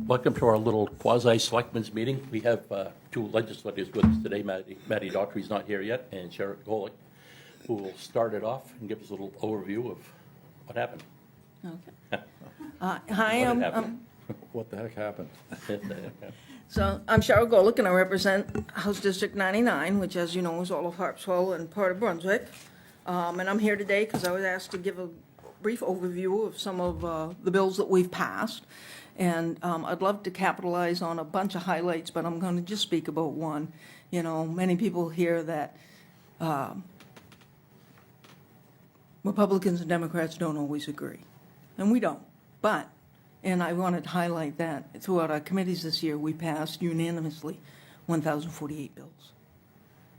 Welcome to our little quasi-selectmen's meeting. We have two legislators with us today. Maddie Daughtry's not here yet, and Sheriff Golek, who will start it off and give us a little overview of what happened. Okay. Hi, What the heck happened? so I'm Cheryl Golek, and I represent House District 99, which, as you know, is all of Harpswell and part of Brunswick. And I'm here today because I was asked to give a brief overview of some of the bills that we've passed. And I'd love to capitalize on a bunch of highlights, but I'm going to just speak about one. You know, many people hear that Republicans and Democrats don't always agree, and we don't. But, and I wanted to highlight that throughout our committees this year, we passed unanimously 1,048 bills.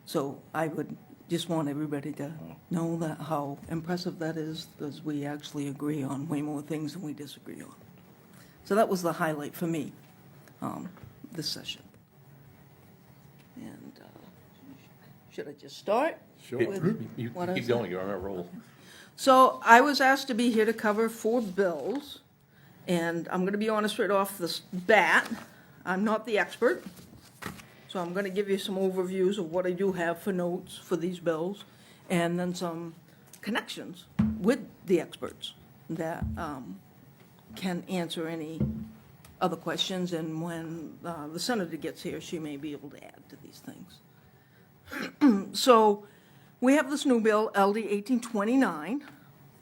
So I would just want everybody to know that how impressive that is, because we actually agree on way more things than we disagree on. So that was the highlight for me, this session. And should I just start? Sure. You What keep is going, you're on a roll. So I was asked to be here to cover 4 bills, and I'm going to be honest right off the bat, I'm not the expert, so I'm going to give you some overviews of what I do have for notes for these bills, and then some connections with the experts that can answer any other questions, and when the senator gets here, she may be able to add to these things. So we have this new bill, LD 1829,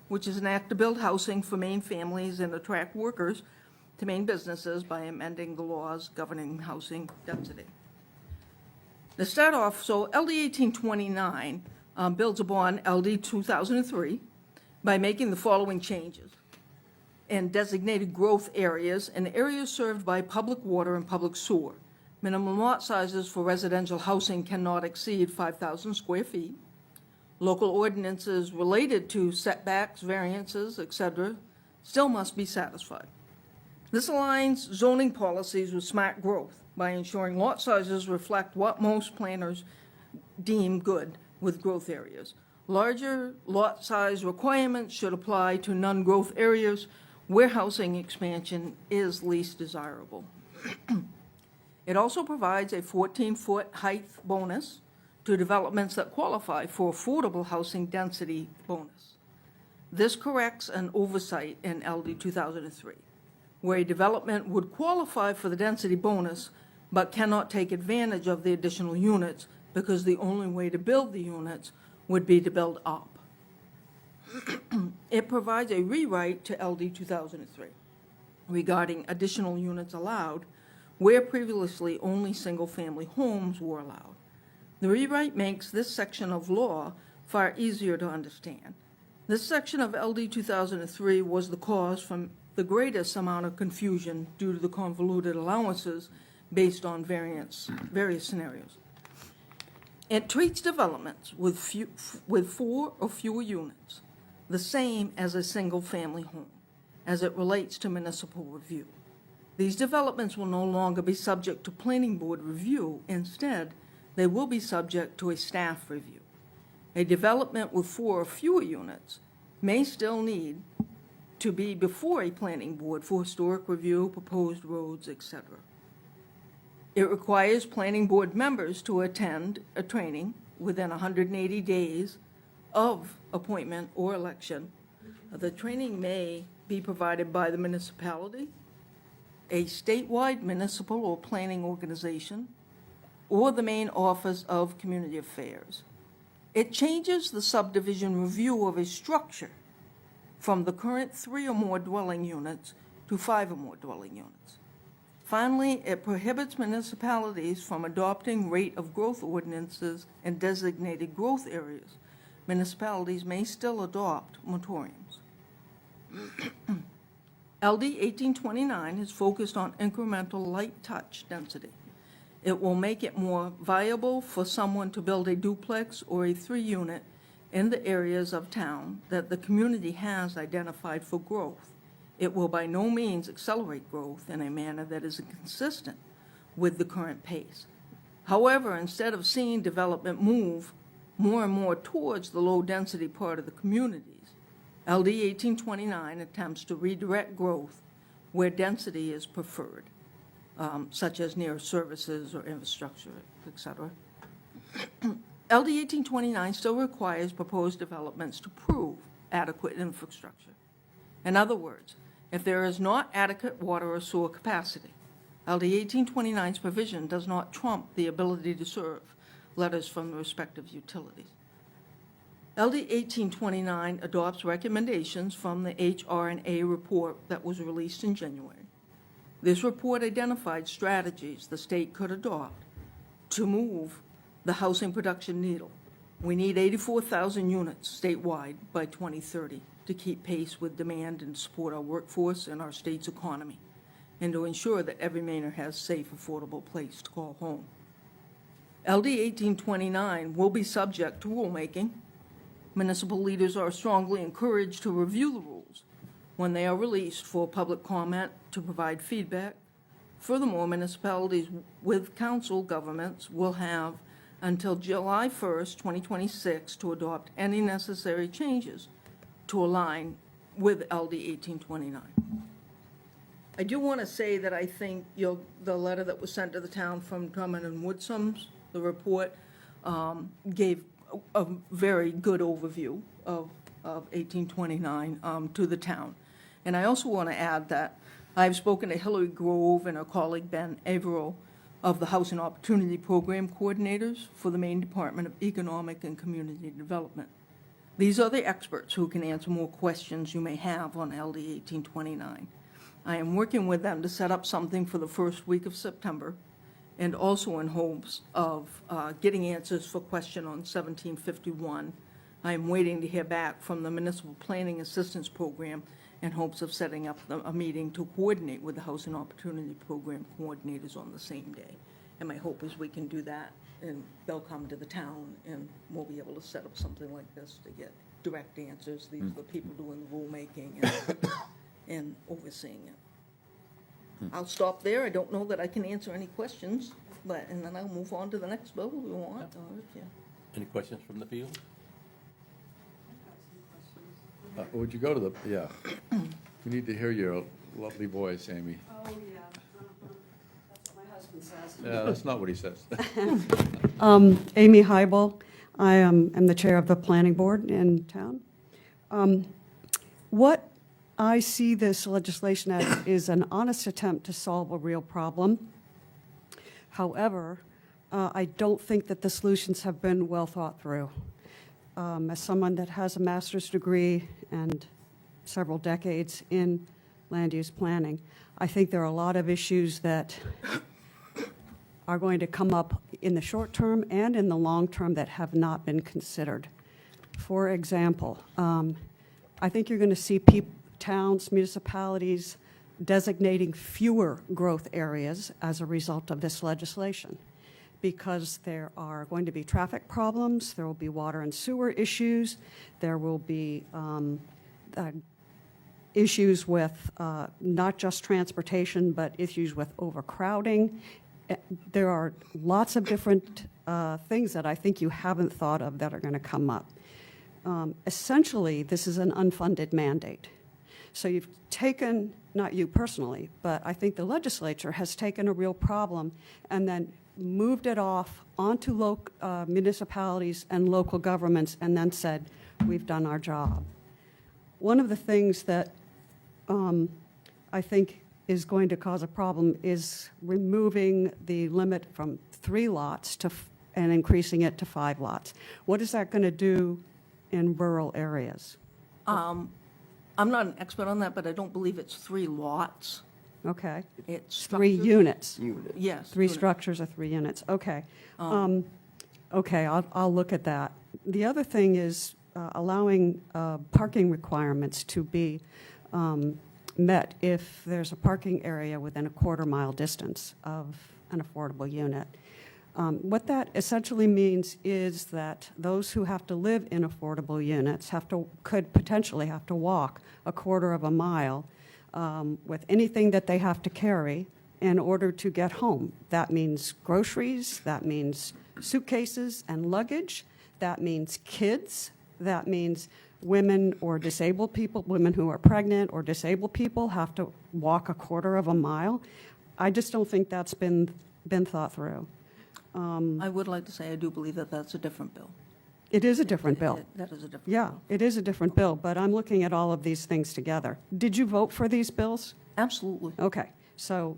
which is an act to build housing for Maine families and attract workers to Maine businesses by amending the laws governing housing density. To start off, so LD 1829 builds upon LD 2003 by making the following changes: and designated growth areas and areas served by public water and public sewer. Minimum lot sizes for residential housing cannot exceed 5,000 square feet. Local ordinances related to setbacks, variances, etc., still must be satisfied. This aligns zoning policies with smart growth by ensuring lot sizes reflect what most planners deem good with growth areas. Larger lot size requirements should apply to non-growth areas where housing expansion is least desirable. It also provides a 14-foot height bonus to developments that qualify for affordable housing density bonus. This corrects an oversight in LD 2003, where a development would qualify for the density bonus but cannot take advantage of the additional units because the only way to build the units would be to build up. It provides a rewrite to LD 2003 regarding additional units allowed where previously only single-family homes were allowed. The rewrite makes this section of law far easier to understand. This section of LD 2003 was the cause from the greatest amount of confusion due to the convoluted allowances based on various scenarios. It treats developments with 4 or fewer units the same as a single-family home, as it relates to municipal review. These developments will no longer be subject to planning board review. Instead, they will be subject to a staff review. A development with 4 or fewer units may still need to be before a planning board for historic review, proposed roads, etc. It requires planning board members to attend a training within 180 days of appointment or election. The training may be provided by the municipality, a statewide municipal or planning organization, or the Maine Office of Community Affairs. It changes the subdivision review of a structure from the current 3 or more dwelling units to 5 or more dwelling units. Finally, it prohibits municipalities from adopting rate of growth ordinances in designated growth areas. Municipalities may still adopt moratoriums. LD 1829 is focused on incremental light touch density. It will make it more viable for someone to build a duplex or a 3-unit in the areas of town that the community has identified for growth. It will by no means accelerate growth in a manner that is consistent with the current pace. However, instead of seeing development move more and more towards the low-density part of the communities, LD 1829 attempts to redirect growth where density is preferred. such as near services or infrastructure, et cetera. LD 1829 still requires proposed developments to prove adequate infrastructure. In other words, if there is not adequate water or sewer capacity, LD 1829's provision does not trump the ability to serve letters from the respective utilities. LD 1829 adopts recommendations from the HR&A report that was released in January. This report identified strategies the state could adopt to move the housing production needle. We need 84,000 units statewide by 2030 to keep pace with demand and support our workforce and our state's economy, and to ensure that every Mainer has a safe, affordable place to call home. LD 1829 will be subject to rulemaking. Municipal leaders are strongly encouraged to review the rules when they are released for public comment to provide feedback. Furthermore, municipalities with council governments will have until July 1st, 2026 to adopt any necessary changes to align with LD 1829. I do want to say that I think the letter that was sent to the town from Drummond and Woodsum's, the report, gave a very good overview of 1829 to the town. And I also want to add that I've spoken to Hillary Grove and her colleague Ben Averill of the Housing Opportunity Program coordinators for the Maine Department of Economic and Community Development. These are the experts who can answer more questions you may have on LD 1829. I am working with them to set up something for the first week of September, and also in hopes of getting answers for question on 1751. I am waiting to hear back from the Municipal Planning Assistance Program in hopes of setting up a meeting to coordinate with the Housing Opportunity Program coordinators on the same day. And my hope is we can do that, and they'll come to the town, and we'll be able to set up something like this to get direct answers. These are the people doing the rulemaking and overseeing it. I'll stop there. I don't know that I can answer any questions, and then I'll move on to the next bill if you want. Or if you- Any questions from the field? Would you go to the, yeah. We need to hear your lovely voice, Amy. Oh, yeah. That's what my husband says. Yeah, that's not what he says. Amy Hybel. I am the chair of the planning board in town. What I see this legislation as is an honest attempt to solve a real problem. However, I don't think that the solutions have been well thought through. As someone that has a master's degree and several decades in land use planning, I think there are a lot of issues that are going to come up in the short term and in the long term that have not been considered. For example, I think you're going to see towns, municipalities designating fewer growth areas as a result of this legislation, because there are going to be traffic problems, there will be water and sewer issues, there will be issues with not just transportation, but issues with overcrowding. There are lots of different things that I think you haven't thought of that are going to come up. Essentially, this is an unfunded mandate. So you've taken, not you personally, but I think the legislature has taken a real problem and then moved it off onto municipalities and local governments and then said, we've done our job. One of the things that I think is going to cause a problem is removing the limit from 3 lots and increasing it to 5 lots. What is that going to do in rural areas? I'm not an expert on that, but I don't believe it's 3 lots. Okay. It's 3 structures. units. Yes. 3 units. structures or 3 units. Okay. Okay, I'll look at that. The other thing is allowing parking requirements to be met if there's a parking area within a quarter-mile distance of an affordable unit. What that essentially means is that those who have to live in affordable units could potentially have to walk a quarter of a mile with anything that they have to carry in order to get home. That means groceries, that means suitcases and luggage, that means kids, that means women or disabled people, women who are pregnant or disabled people have to walk a quarter of a mile. I just don't think that's been thought through. I would like to say I do believe that that's a different bill. It is a different bill. That is a different. Yeah, bill. it is a different bill, but I'm looking at all of these things together. Did you vote for these bills? Absolutely, Okay, so,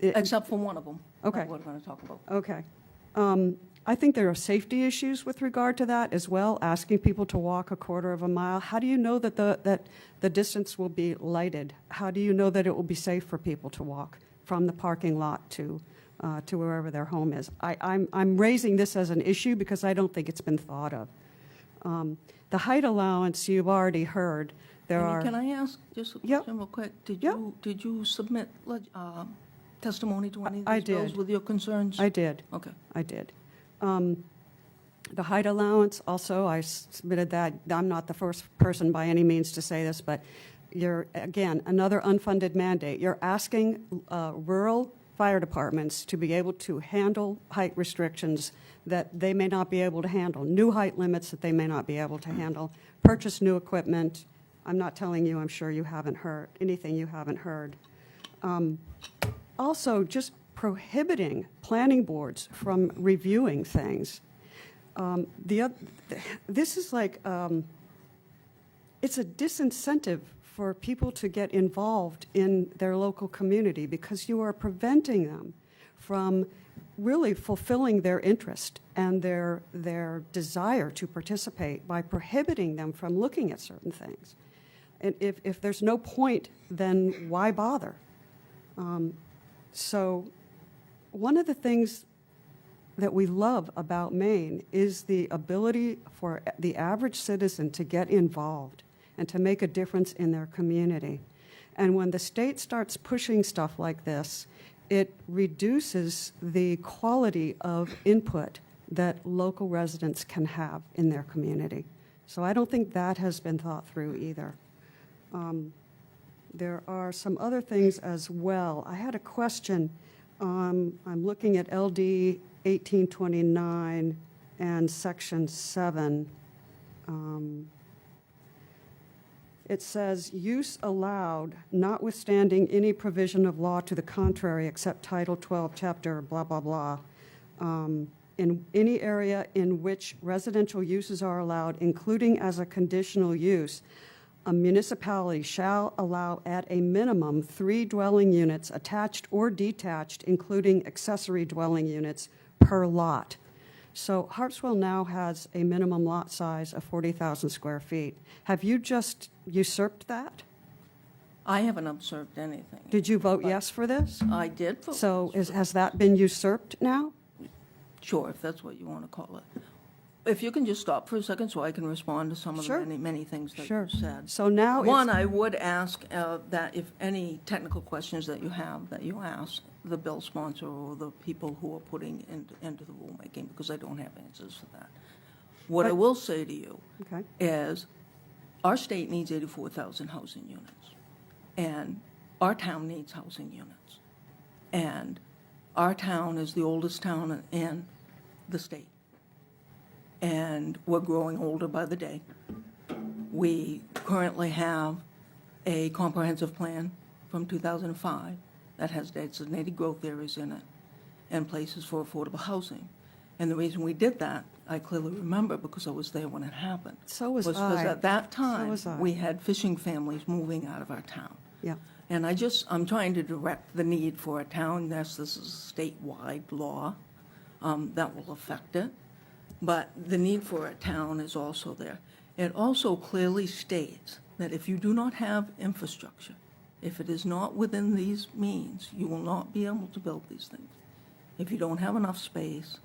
except for one of them. Okay. That we're going to talk about. okay. I think there are safety issues with regard to that as well, asking people to walk a quarter of a mile. How do you know that the distance will be lighted? How do you know that it will be safe for people to walk from the parking lot to wherever their home is? I'm raising this as an issue because I don't think it's been thought of. The height allowance, you've already heard. Can I ask just a Yep. question real quick? Yep. Did you submit testimony to any of I these bills did. with your concerns? I did. Okay. I did. The height allowance, also, I submitted that. I'm not the first person by any means to say this, but you're, again, another unfunded mandate. You're asking rural fire departments to be able to handle height restrictions that they may not be able to handle, new height limits that they may not be able to handle, purchase new equipment. I'm not telling you, I'm sure you haven't heard anything you haven't heard. Also, just prohibiting planning boards from reviewing things. This is like, it's a disincentive for people to get involved in their local community because you are preventing them from really fulfilling their interest and their desire to participate by prohibiting them from looking at certain things. And if there's no point, then why bother? So one of the things that we love about Maine is the ability for the average citizen to get involved and to make a difference in their community. And when the state starts pushing stuff like this, it reduces the quality of input that local residents can have in their community. So I don't think that has been thought through either. There are some other things as well. I had a question. I'm looking at LD 1829 and Section 7. It says, use allowed, notwithstanding any provision of law to the contrary, except Title 12, Chapter blah, blah, blah, in any area in which residential uses are allowed, including as a conditional use, a municipality shall allow at a minimum 3 dwelling units attached or detached, including accessory dwelling units, per lot. So Harpswell now has a minimum lot size of 40,000 square feet. Have you just usurped that? I haven't observed anything. Did you vote yes for this? I did vote. So yes. has that been usurped now? Sure, if that's what you want to call it. If you can just stop for a second so I can respond to some of Sure. the many things that Sure. you said. So now One, it's, I would ask that if any technical questions that you have, that you ask the bill sponsor or the people who are putting into the rulemaking, because I don't have answers for that. What I will say to you okay, is, our state needs 84,000 housing units, and our town needs housing units. And our town is the oldest town in the state. And we're growing older by the day. We currently have a comprehensive plan from 2005 that has designated growth areas in it and places for affordable housing. And the reason we did that, I clearly remember because I was there when it happened. So was because I. at that time, was I. we had fishing families moving out of our town. yeah. And I'm trying to direct the need for a town, yes, this is a statewide law that will affect it, but the need for a town is also there. It also clearly states that if you do not have infrastructure, if it is not within these means, you will not be able to build these things. If you don't have enough space,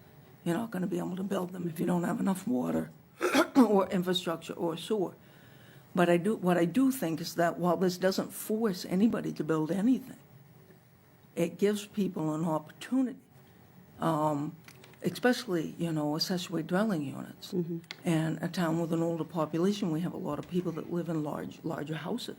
you're not going to be able to build them if you don't have enough water or infrastructure or sewer. But what I do think is that while this doesn't force anybody to build anything, it gives people an opportunity, especially, accessory dwelling units. And a town with an older population, we have a lot of people that live in larger houses.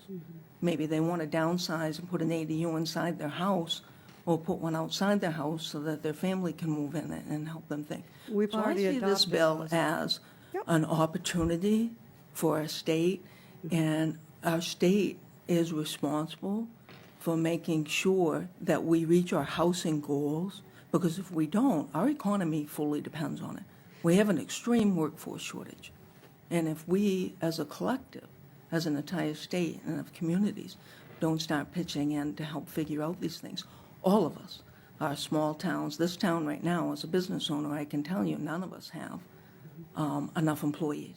Maybe they want to downsize and put an ADU inside their house or put one outside their house so that their family can move in and help them think. We've already So I see this adopted bill those. as Yep. an opportunity for our state, and our state is responsible for making sure that we reach our housing goals, because if we don't, our economy fully depends on it. We have an extreme workforce shortage. And if we, as a collective, as an entire state and of communities, don't start pitching in to help figure out these things, all of us, our small towns, this town right now, as a business owner, I can tell you, none of us have enough employees.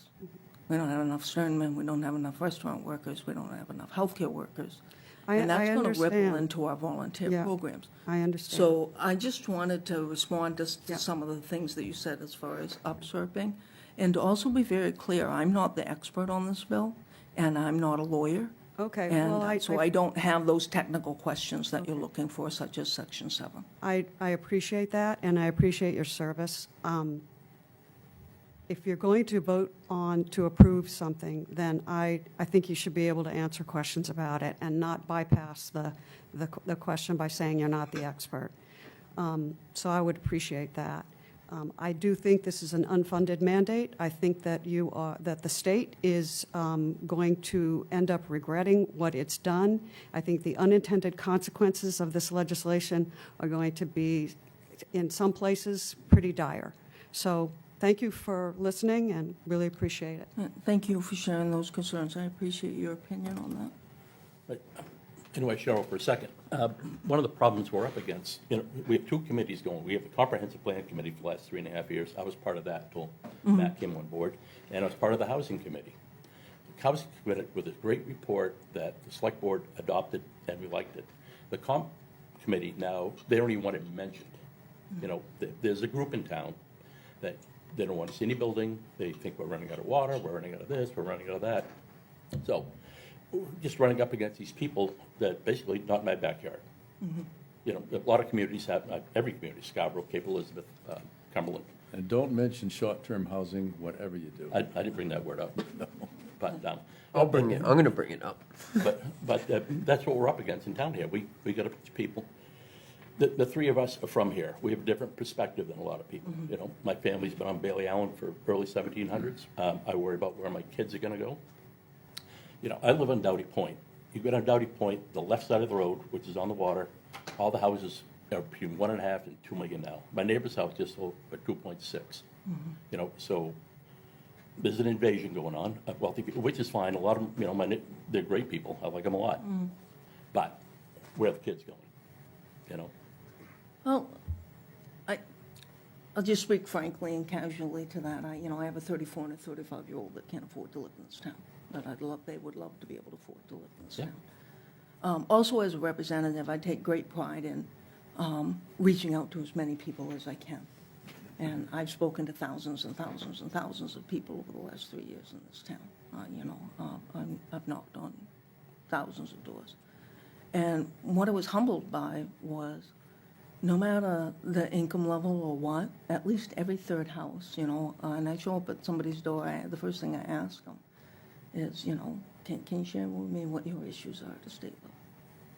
We don't have enough sternmen, we don't have enough restaurant workers, we don't have enough healthcare workers. And that's going to ripple understand. into our volunteer Yeah, programs. I understand. So I just wanted to respond to Yeah. some of the things that you said as far as upsurfing. And to also be very clear, I'm not the expert on this bill, and I'm not a lawyer. Okay, And well, so I don't have those technical questions that you're looking for, such as Section 7. I appreciate that, and I appreciate your service. If you're going to vote on to approve something, then I think you should be able to answer questions about it and not bypass the question by saying you're not the expert. So I would appreciate that. I do think this is an unfunded mandate. I think that that the state is going to end up regretting what it's done. I think the unintended consequences of this legislation are going to be, in some places, pretty dire. So thank you for listening and really appreciate it. Thank you for sharing those concerns. I appreciate your opinion on that. But anyway, Cheryl, for a second, one of the problems we're up against, we have two committees going. We have the Comprehensive Plan Committee for the last 3.5 years. I was part of that until Matt came on board, and I was part of the Housing Committee. The Housing Committee with a great report that the Select Board adopted, and we liked it. The Comp Committee now, they don't even want it mentioned. There's a group in town that they don't want to see any building. They think we're running out of water, we're running out of this, we're running out of that. So we're just running up against these people that basically not in my backyard. A lot of communities have, every community, Scarborough, Cape Elizabeth, Cumberland. And don't mention short-term housing, whatever you do. I didn't bring that word up, but I'm going to bring it up. But that's what we're up against in town here. We got a bunch of people. The three of us are from here. We have a different perspective than a lot of people. My family's been on Bailey Island for early 1700s. I worry about where my kids are going to go. I live on Daughtry Point. You get on Daughtry Point, the left side of the road, which is on the water, all the houses are between 1.5 and 2 million now. My neighbor's house just sold for 2.6. So there's an invasion going on of wealthy people, which is fine. A lot of them, they're great people. I like them a lot. But where are the kids going? Well, I'll just speak frankly and casually to that. I have a 34 and a 35-year-old that can't afford to live in this town, but they would love to be able to afford to live in this town. Also, as a representative, I take great pride in reaching out to as many people as I can. And I've spoken to thousands and thousands and thousands of people over the last 3 years in this town. I've knocked on thousands of doors. And what I was humbled by was, no matter the income level or what, at least every third house, and I show up at somebody's door, the first thing I ask them is, can you share with me what your issues are at the state level?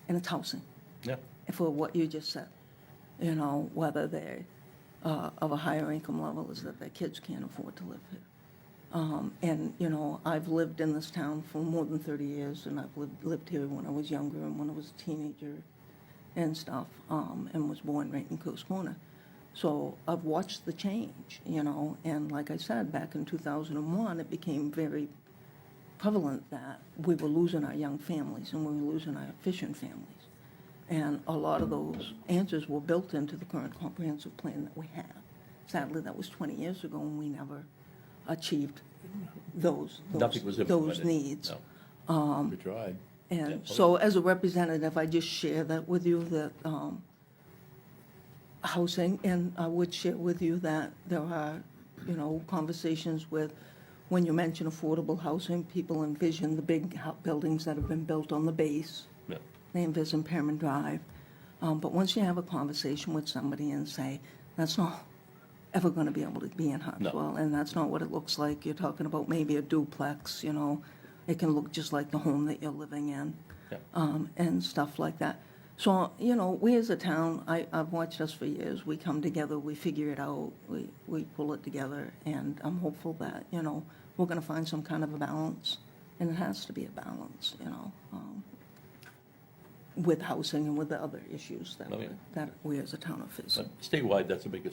And it's housing. Yeah. For what you just said, whether they're of a higher income level is that their kids can't afford to live here. And I've lived in this town for more than 30 years, and I've lived here when I was younger and when I was a teenager and stuff, and was born right in Coos Corner. So I've watched the change, and like I said, back in 2001, it became very prevalent that we were losing our young families and we were losing our fishing families. And a lot of those answers were built into the current comprehensive plan that we have. Sadly, that was 20 years ago, and we never achieved those Nothing was implemented. needs. No. We tried. And so as a representative, I just share that with you, that housing, and I would share with you that there are, conversations with, when you mention affordable housing, people envision the big buildings that have been built on the base. Yeah. They envision Pearman Drive. But once you have a conversation with somebody and say, that's not ever going to be able to be in Hartswell, and that's not what it looks like. You're talking about maybe a duplex, It can look just like the home that you're living in, and stuff like that. So, we as a town, I've watched us for years. We come together, we figure it out, we pull it together, and I'm hopeful that, we're going to find some kind of a balance, and it has to be a balance, with housing and with the other issues that, Oh, yeah. that we as a town are facing. But statewide, that's a big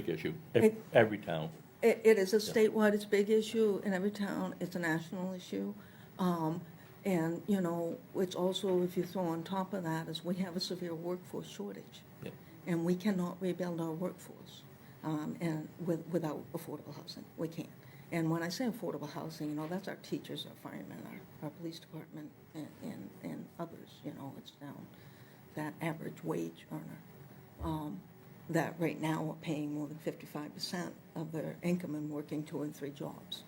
issue. It- Every town. It is a statewide, it's a big issue in every town, it's a national issue. And, you know, it's also, if you throw on top of that, is we have a severe workforce shortage. Yeah. And we cannot rebuild our workforce, and without affordable housing, we can't. And when I say affordable housing, you know, that's our teachers, our firemen, our police department, and others, you know, it's down, that average wage earner, that right now are paying more than 55% of their income and working 2 and 3 jobs.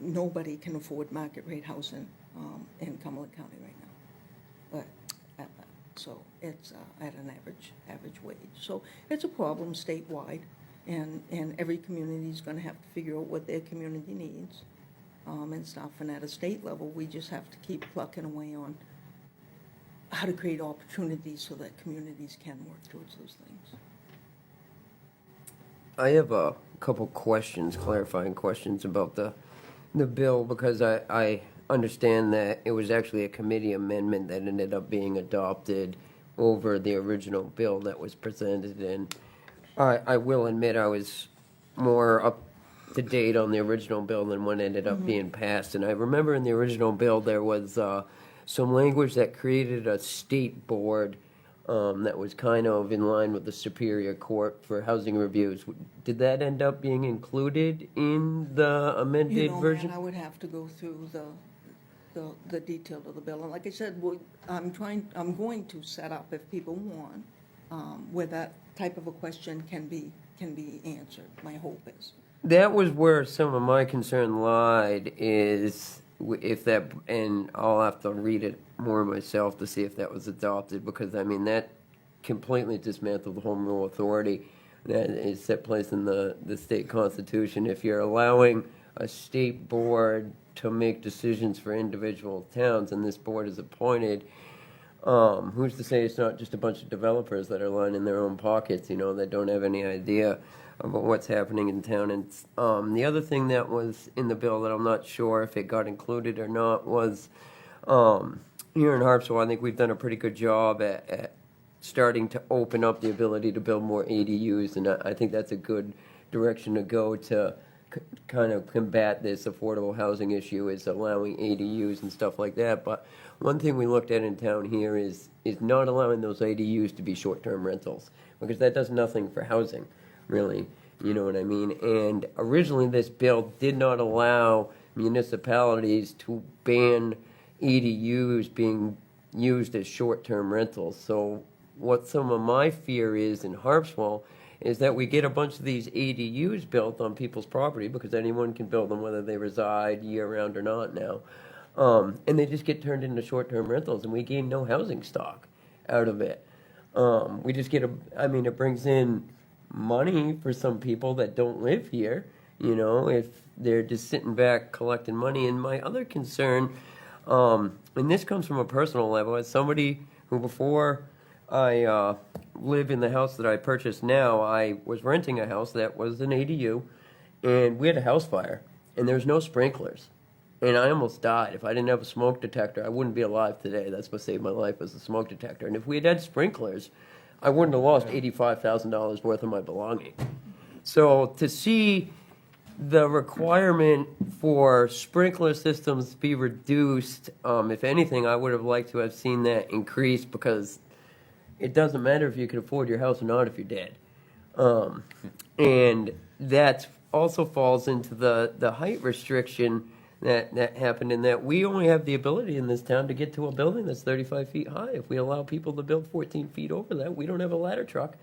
Nobody can afford market rate housing in Cumberland County right now, but at that. So it's at an average wage. So it's a problem statewide, and every community is going to have to figure out what their community needs and stuff. And at a state level, we just have to keep plucking away on how to create opportunities so that communities can work towards those things. I have a couple questions, clarifying questions about the bill, because I understand that it was actually a committee amendment that ended up being adopted over the original bill that was presented, and I will admit I was more up to date on the original bill than what ended up being passed. And I remember in the original bill there was some language that created a state board that was kind of in line with the Superior Court for housing reviews. Did that end up being included in the amended You know, version? Matt, I would have to go through the detail of the bill. And like I said, I'm going to set up, if people want, where that type of a question can be answered. My hope is. That was where some of my concern lied, is if that, and I'll have to read it more myself to see if that was adopted, because I mean that completely dismantled the home rule authority that is set place in the state constitution. If you're allowing a state board to make decisions for individual towns, and this board is appointed, who's to say it's not just a bunch of developers that are lining their own pockets, you know, that don't have any idea about what's happening in town. And the other thing that was in the bill that I'm not sure if it got included or not was here in Harpswell, I think we've done a pretty good job at starting to open up the ability to build more ADUs, and I think that's a good direction to go to kind of combat this affordable housing issue, is allowing ADUs and stuff like that. But one thing we looked at in town here is not allowing those ADUs to be short-term rentals, because that does nothing for housing, really. You know what I mean? And originally this bill did not allow municipalities to ban ADUs being used as short-term rentals. So what some of my fear is in Harpswell is that we get a bunch of these ADUs built on people's property, because anyone can build them whether they reside year-round or not now. And they just get turned into short-term rentals, and we gain no housing stock out of it. We just get it brings in money for some people that don't live here, you know, if they're just sitting back collecting money. And my other concern, and this comes from a personal level, as somebody who, before I live in the house that I purchased now, I was renting a house that was an ADU, and we had a house fire, and there was no sprinklers. And I almost died. If I didn't have a smoke detector, I wouldn't be alive today. That's what saved my life, was the smoke detector. And if we had had sprinklers, I wouldn't have lost $85,000 worth of my belongings. So to see the requirement for sprinkler systems be reduced, if anything, I would have liked to have seen that increase, because it doesn't matter if you can afford your house or not if you're dead. And that also falls into the height restriction that happened, in that we only have the ability in this town to get to a building that's 35 feet high. If we allow people to build 14 feet over that, we don't have a ladder truck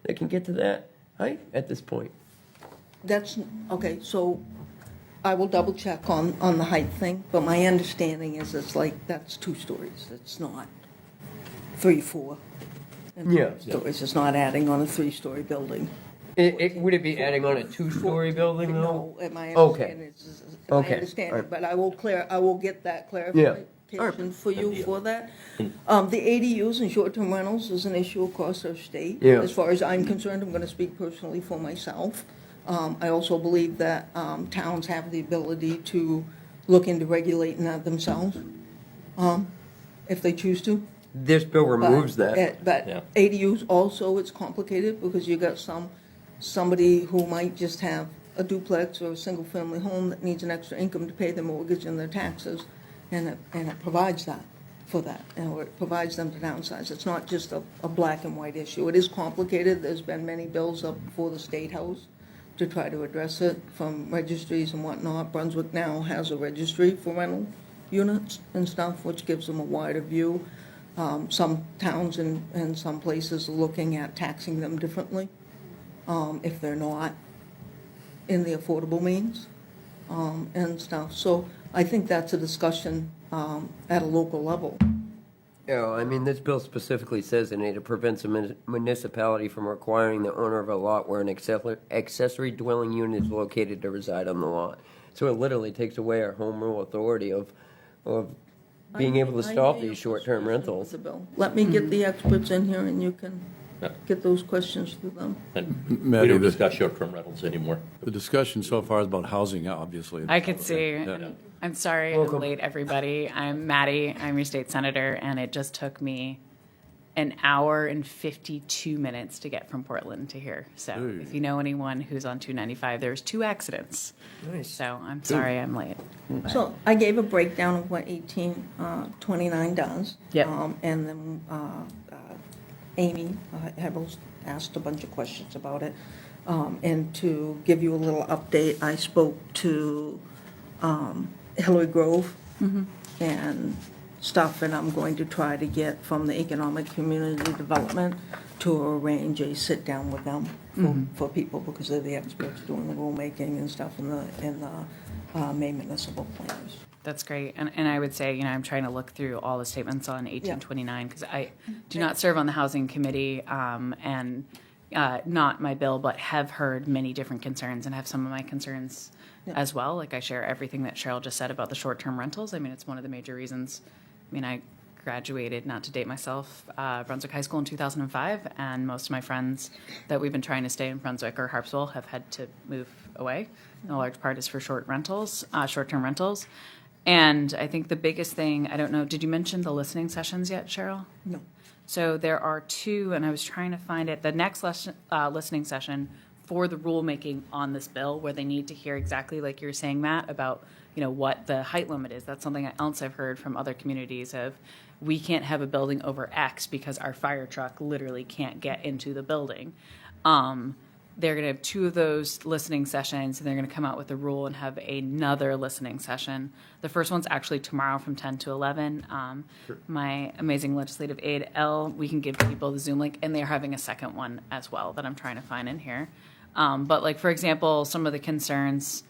that can get to that height at this point. That's, okay, so I will double check on the height thing, but my understanding is it's like, that's 2 stories. It's not 3, 4. And Yeah. stories, it's not adding on a 3-story building. Would it be adding on a 2-story building, though? No, my Okay. understanding is, Okay, my understanding, alright. but I will get that Yeah. clarification for you for that. The ADUs and short-term rentals is an issue across our state. Yeah. As far as I'm concerned, I'm gonna speak personally for myself. I also believe that towns have the ability to look into regulating that themselves. if they choose to. This bill removes that. But Yeah. ADUs also, it's complicated because you got somebody who might just have a duplex or a single-family home that needs an extra income to pay their mortgage and their taxes, and it provides that for that, or it provides them to downsize. It's not just a black and white issue. It is complicated. There's been many bills up before the State House to try to address it from registries and whatnot. Brunswick now has a registry for rental units and stuff, which gives them a wider view. Some towns and some places are looking at taxing them differently if they're not in the affordable means and stuff. So I think that's a discussion at a local level. Yeah, I mean, this bill specifically says in it prevents a municipality from requiring the owner of a lot where an accessory dwelling unit is located to reside on the lot. So it literally takes away our home rule authority of being able to stop I hear these your short-term frustration rentals. with the bill. Let me get the experts in here and you can Yeah. get those questions to them. And we Maddie, don't the- discuss short-term rentals anymore. The discussion so far is about housing, obviously. I could see. Yeah. I'm sorry Welcome. I'm late, everybody. I'm Maddie. I'm your state senator, and it just took me an hour and 52 minutes to get from Portland to here. So Hey. if you know anyone who's on 295, there's 2 accidents. Nice. So I'm sorry I'm late. So I gave a breakdown of what 1829 does. Yep. And then Amy Hebels asked a bunch of questions about it. And to give you a little update, I spoke to Hillary Grove and stuff, and I'm going to try to get from the Economic Community Development to arrange a sit-down with them for people, because they're the experts doing the rulemaking and stuff in the May municipal planners. That's great. And I would say, you know, I'm trying to look through all the statements on 1829 because I do not serve on the housing committee and not my bill, but have heard many different concerns and have some of my concerns as well. Like I share everything that Cheryl just said about the short-term rentals. I mean, it's one of the major reasons. I mean, I graduated, not to date myself, Brunswick High School in 2005, and most of my friends that we've been trying to stay in Brunswick or Harpswell have had to move away. And a large part is for short-term rentals. And I think the biggest thing, I don't know, did you mention the listening sessions yet, Cheryl? No. So there are 2, and I was trying to find it. The next listening session for the rulemaking on this bill, where they need to hear exactly like you're saying, Matt, about what the height limit is. That's something else I've heard from other communities of, we can't have a building over X because our fire truck literally can't get into the building. They're going to have 2 of those listening sessions, and they're going to come out with a rule and have another listening session. The first one's actually tomorrow from 10 to 11. My amazing legislative aide, Elle, we can give people the Zoom link, and they're having a second one as well that I'm trying to find in here. But like, for example, some of the concerns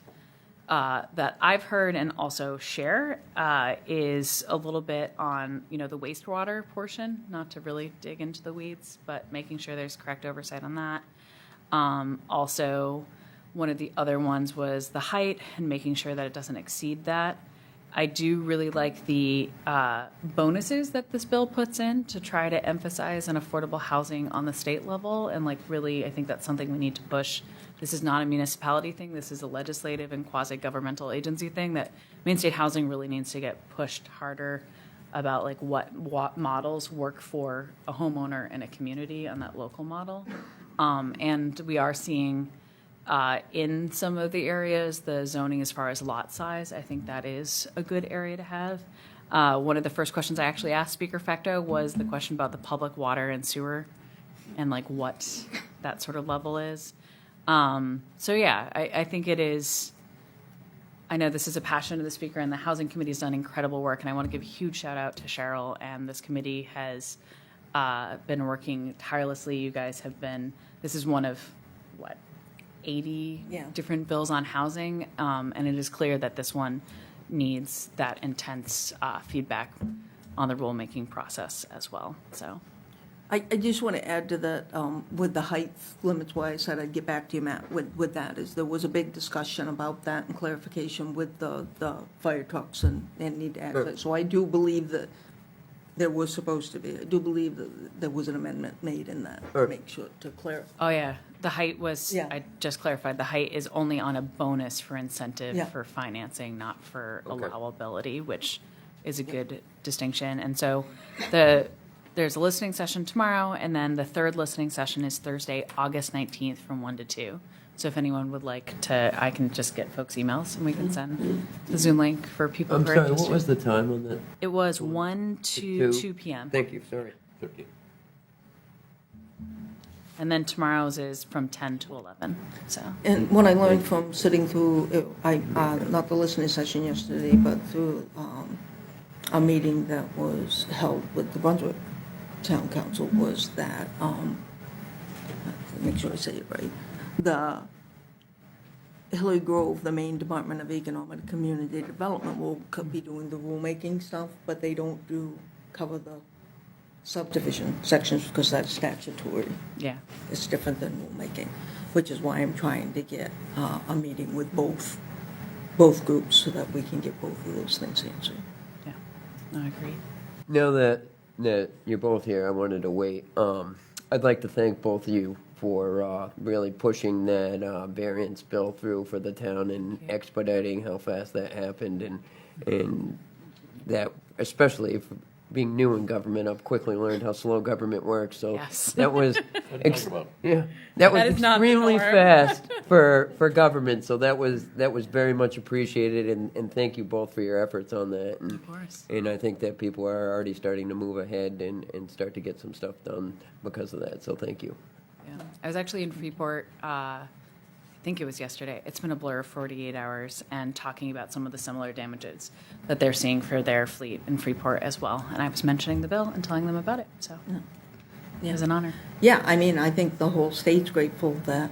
that I've heard and also share is a little bit on, the wastewater portion, not to really dig into the weeds, but making sure there's correct oversight on that. Also, one of the other ones was the height and making sure that it doesn't exceed that. I do really like the bonuses that this bill puts in to try to emphasize an affordable housing on the state level. And really, I think that's something we need to push. This is not a municipality thing. This is a legislative and quasi-governmental agency thing that Maine State Housing really needs to get pushed harder about what models work for a homeowner and a community on that local model. And we are seeing in some of the areas the zoning as far as lot size. I think that is a good area to have. One of the first questions I actually asked Speaker Fecto was the question about the public water and sewer and what that sort of level is. I think it is. I know this is a passion of the speaker, and the Housing Committee has done incredible work, and I want to give a huge shout out to Cheryl, and this committee has been working tirelessly. You guys have been, this is one of, 80 different bills on housing, and it is clear that this one needs that intense feedback on the rulemaking process as well, so. I just want to add to that, with the height limits, why I said I'd get back to you, Matt, with that, is there was a big discussion about that and clarification with the fire trucks and need to add that. So I do believe that there was supposed to be, I do believe that there was an amendment made in that, to make sure, to clarify. Oh, yeah. The height was, Yeah. I just clarified, the height is only on a bonus for incentive Yeah. for financing, not for allowability, which is a good distinction. And so there's a listening session tomorrow, and then the third listening session is Thursday, August 19th from 1 to 2. So if anyone would like to, I can just get folks' emails and we can send the Zoom link for people I'm who are sorry, what interested. was the time on that? It was 1 to 2 p.m. Thank you, sorry. 13. And then tomorrow's is from 10 to 11. So And what I learned from sitting through, not the listening session yesterday, but through a meeting that was held with the Brunswick Town Council was that, make sure I say it right, the Hilly Grove, the Maine Department of Economic and Community Development could be doing the rulemaking stuff, but they don't cover the subdivision sections because that's statutory. yeah, It's different than rulemaking, which is why I'm trying to get a meeting with both groups so that we can get both of those things answered. yeah, no, I agree. Now that you're both here, I wanted to wait. I'd like to thank both of you for really pushing that variance bill through for the town and expediting how fast that happened, and that, especially if being new in government, I've quickly learned how slow government works. So Yes. that was Talk about. yeah, that was is not the extremely norm. fast for government. So that was very much appreciated, and thank you both for your efforts on that. And, Of course. and I think that people are already starting to move ahead and start to get some stuff done because of that. So thank you. Yeah. I was actually in Freeport, I think it was yesterday. It's been a blur of 48 hours, and talking about some of the similar damages that they're seeing for their fleet in Freeport as well. And I was mentioning the bill and telling them about it. So it was an honor. Yeah, I mean, I think the whole state's grateful that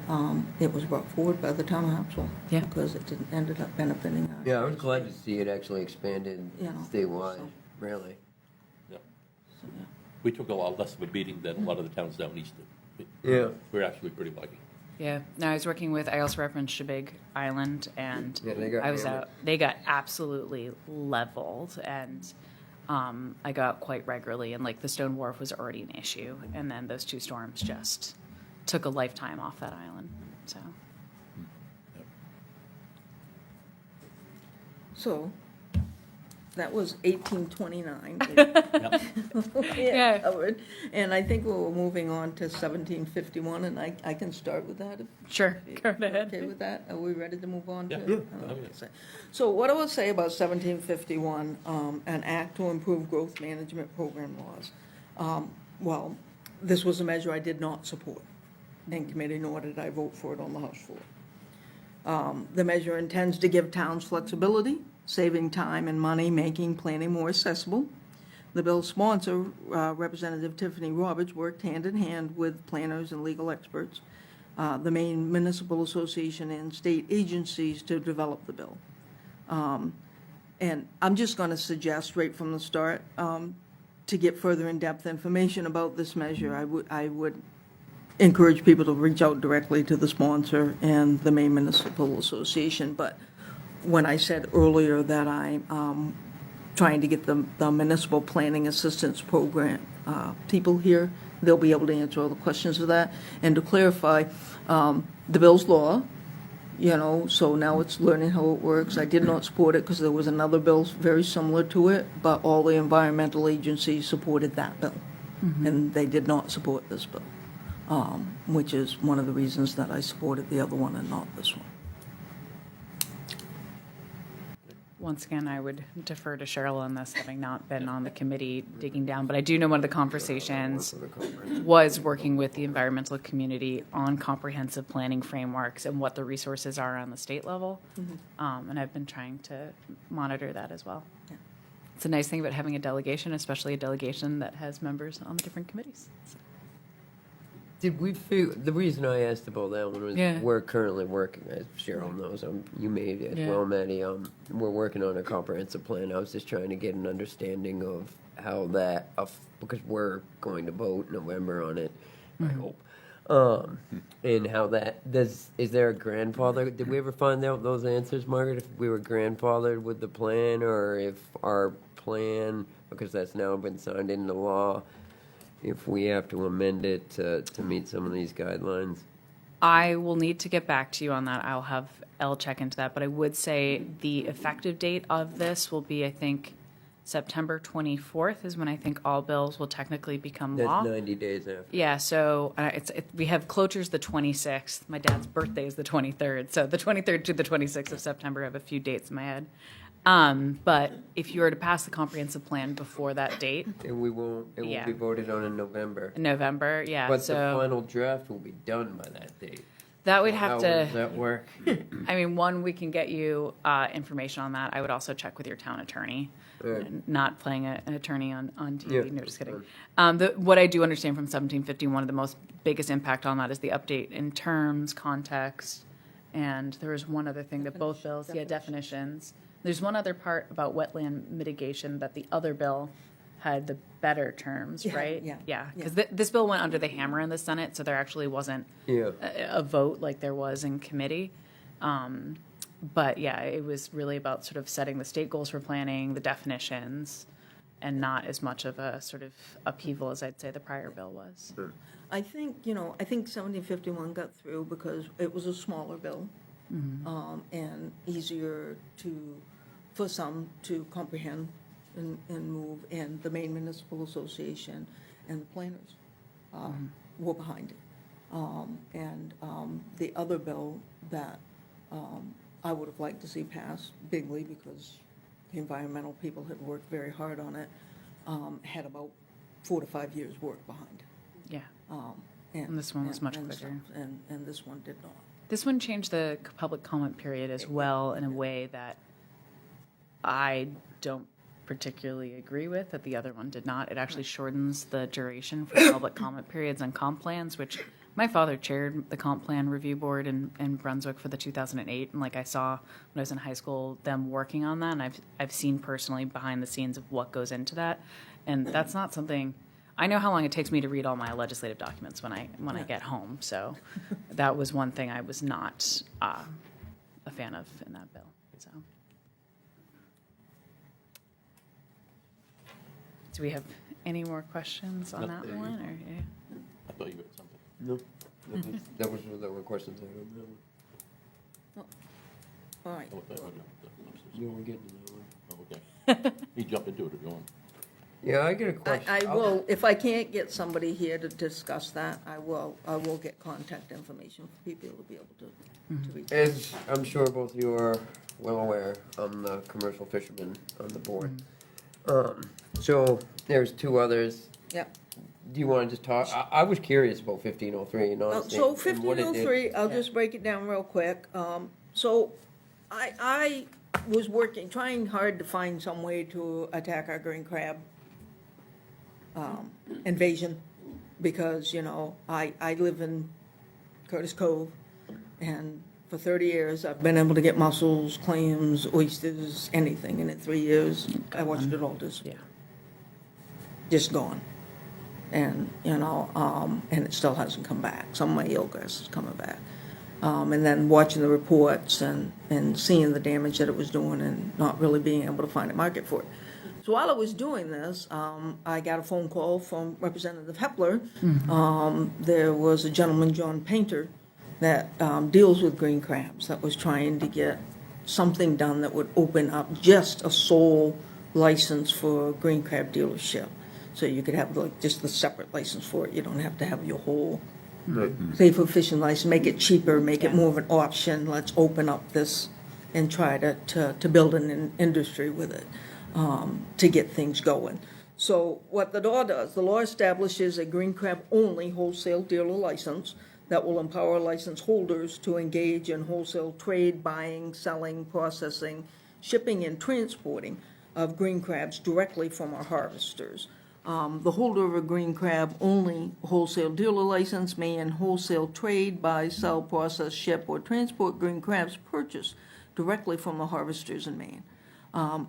it was brought forward by the town of Harpswell. Yeah. Because it ended up benefiting us. Yeah, I was glad to see it actually expanded You know, statewide. so- Really. Yeah. We took a lot less of a beating than a lot of the towns down east did. Yeah. We're actually pretty lucky. Yeah. No, I was working with, I also referenced Shebig Island, and Yeah, they got I was hammered. out. They got absolutely leveled, and I go out quite regularly, and like the Stone Wharf was already an issue, and then those two storms just took a lifetime off that island. So So, that was 1829. Yep. Yeah. Covered. And I think we're moving on to 1751, and I can start with that if sure, go you're ahead. okay with that? Are we ready to move on to? Yeah. I don't know what to say. So what I will say about 1751, an act to improve growth management program laws. Well, this was a measure I did not support in committee, nor did I vote for it on the House floor. The measure intends to give towns flexibility, saving time and money, making planning more accessible. The bill's sponsor, Representative Tiffany Roberts, worked hand in hand with planners and legal experts, the Maine Municipal Association and state agencies to develop the bill. And I'm just going to suggest right from the start, to get further in-depth information about this measure, I would encourage people to reach out directly to the sponsor and the Maine Municipal Association. But when I said earlier that I'm trying to get the Municipal Planning Assistance Program people here, they'll be able to answer all the questions of that. And to clarify, the bill's law, so now it's learning how it works. I did not support it because there was another bill very similar to it, but all the environmental agencies supported that bill. And they did not support this bill, which is one of the reasons that I supported the other one and not this one. Once again, I would defer to Cheryl on this, having not been on the committee digging down, but I do know one of the conversations was working with the environmental community on comprehensive planning frameworks and what the resources are on the state level. And I've been trying to monitor that as well. Yeah. It's a nice thing about having a delegation, especially a delegation that has members on the different committees. Did we figure, the reason I asked about that one was Yeah. we're currently working, as Cheryl knows, you may as Yeah. well, Maddie, we're working on a comprehensive plan. I was just trying to get an understanding of how that, because we're going to vote November on it, I hope. And how that, is there a grandfather, did we ever find out those answers, Margaret, if we were grandfathered with the plan, or if our plan, because that's now been signed into law, if we have to amend it to meet some of these guidelines? I will need to get back to you on that. I'll have Elle check into that, but I would say the effective date of this will be, I think, September 24th is when I think all bills will technically become law. That's 90 days after. Yeah, so we have cloture's the 26th. My dad's birthday is the 23rd. So the 23rd to the 26th of September, I have a few dates in my head. But if you were to pass the comprehensive plan before that date, And it won't Yeah. be voted on in November. in November, yeah. But so the final draft will be done by that date. that would How have does to, that work? I mean, one, we can get you information on that. I would also check with your town attorney. Right. Not playing an attorney on TV. Yeah, No, just kidding. fine. What I do understand from 1750, one of the most biggest impact on that is the update in terms, context, and there was one other thing that both bills, definitions. There's one other part about wetland mitigation that the other bill had the better terms, Yeah, right? yeah, Because this bill went under the hammer in the Senate, so there actually wasn't Yeah. a vote like there was in committee. But yeah, it was really about sort of setting the state goals for planning, the definitions, and not as much of a sort of upheaval as I'd say the prior bill was. I think 1751 got through because it was a smaller bill, and easier for some to comprehend and move, and the Maine Municipal Association and the planners were behind it. The other bill that I would have liked to see passed bigly, because the environmental people had worked very hard on it, had about 4 to 5 years' work behind it. Yeah. And this one was much quicker. stuff, and this one did not. This one changed the public comment period as well in a way that I don't particularly agree with, that the other one did not. It actually shortens the duration for public comment periods on comp plans, which my father chaired the comp plan review board in Brunswick for the 2008, and like I saw when I was in high school them working on that, and I've seen personally behind the scenes of what goes into that, and that's not something. I know how long it takes me to read all my legislative documents when I get home, so that was one thing I was not a fan of in that bill. So, do we have any more questions on that Nothing. one? Or yeah? I thought you had something. No. That were questions I don't know. All right. Oh, that- You were getting to that one. oh, okay. You jump into it if you want. Yeah, I get a question. I will, if I can't get somebody here to discuss that, I will get contact information for people to be able to reach. As I'm sure both of you are well aware, I'm the commercial fisherman on the board. So there's two others. Yep. Do you want to just talk? I was curious about 1503 and honestly. So and what it did. 1503, I'll just break it down real quick. So I was trying hard to find some way to attack our green crab invasion, because, I live in Curtis Cove, and for 30 years, I've been able to get mussels, clams, oysters, anything, and in 3 years, I watched it all disappear. Just gone. And, and it still hasn't come back. Some of my eelgrass is coming back. And then watching the reports and seeing the damage that it was doing and not really being able to find a market for it. So while I was doing this, I got a phone call from Representative Hepler. There was a gentleman, John Painter, that deals with green crabs, that was trying to get something done that would open up just a sole license for green crab dealership. So you could have just the separate license for it. You don't have to have your whole safer fishing license. Make it cheaper, make it more of an option. Let's open up this and try to build an industry with it, to get things going. So what the law does, the law establishes a green crab only wholesale dealer license that will empower license holders to engage in wholesale trade, buying, selling, processing, shipping, and transporting of green crabs directly from our harvesters. The holder of a green crab only wholesale dealer license may in wholesale trade, buy, sell, process, ship, or transport green crabs purchased directly from the harvesters in Maine.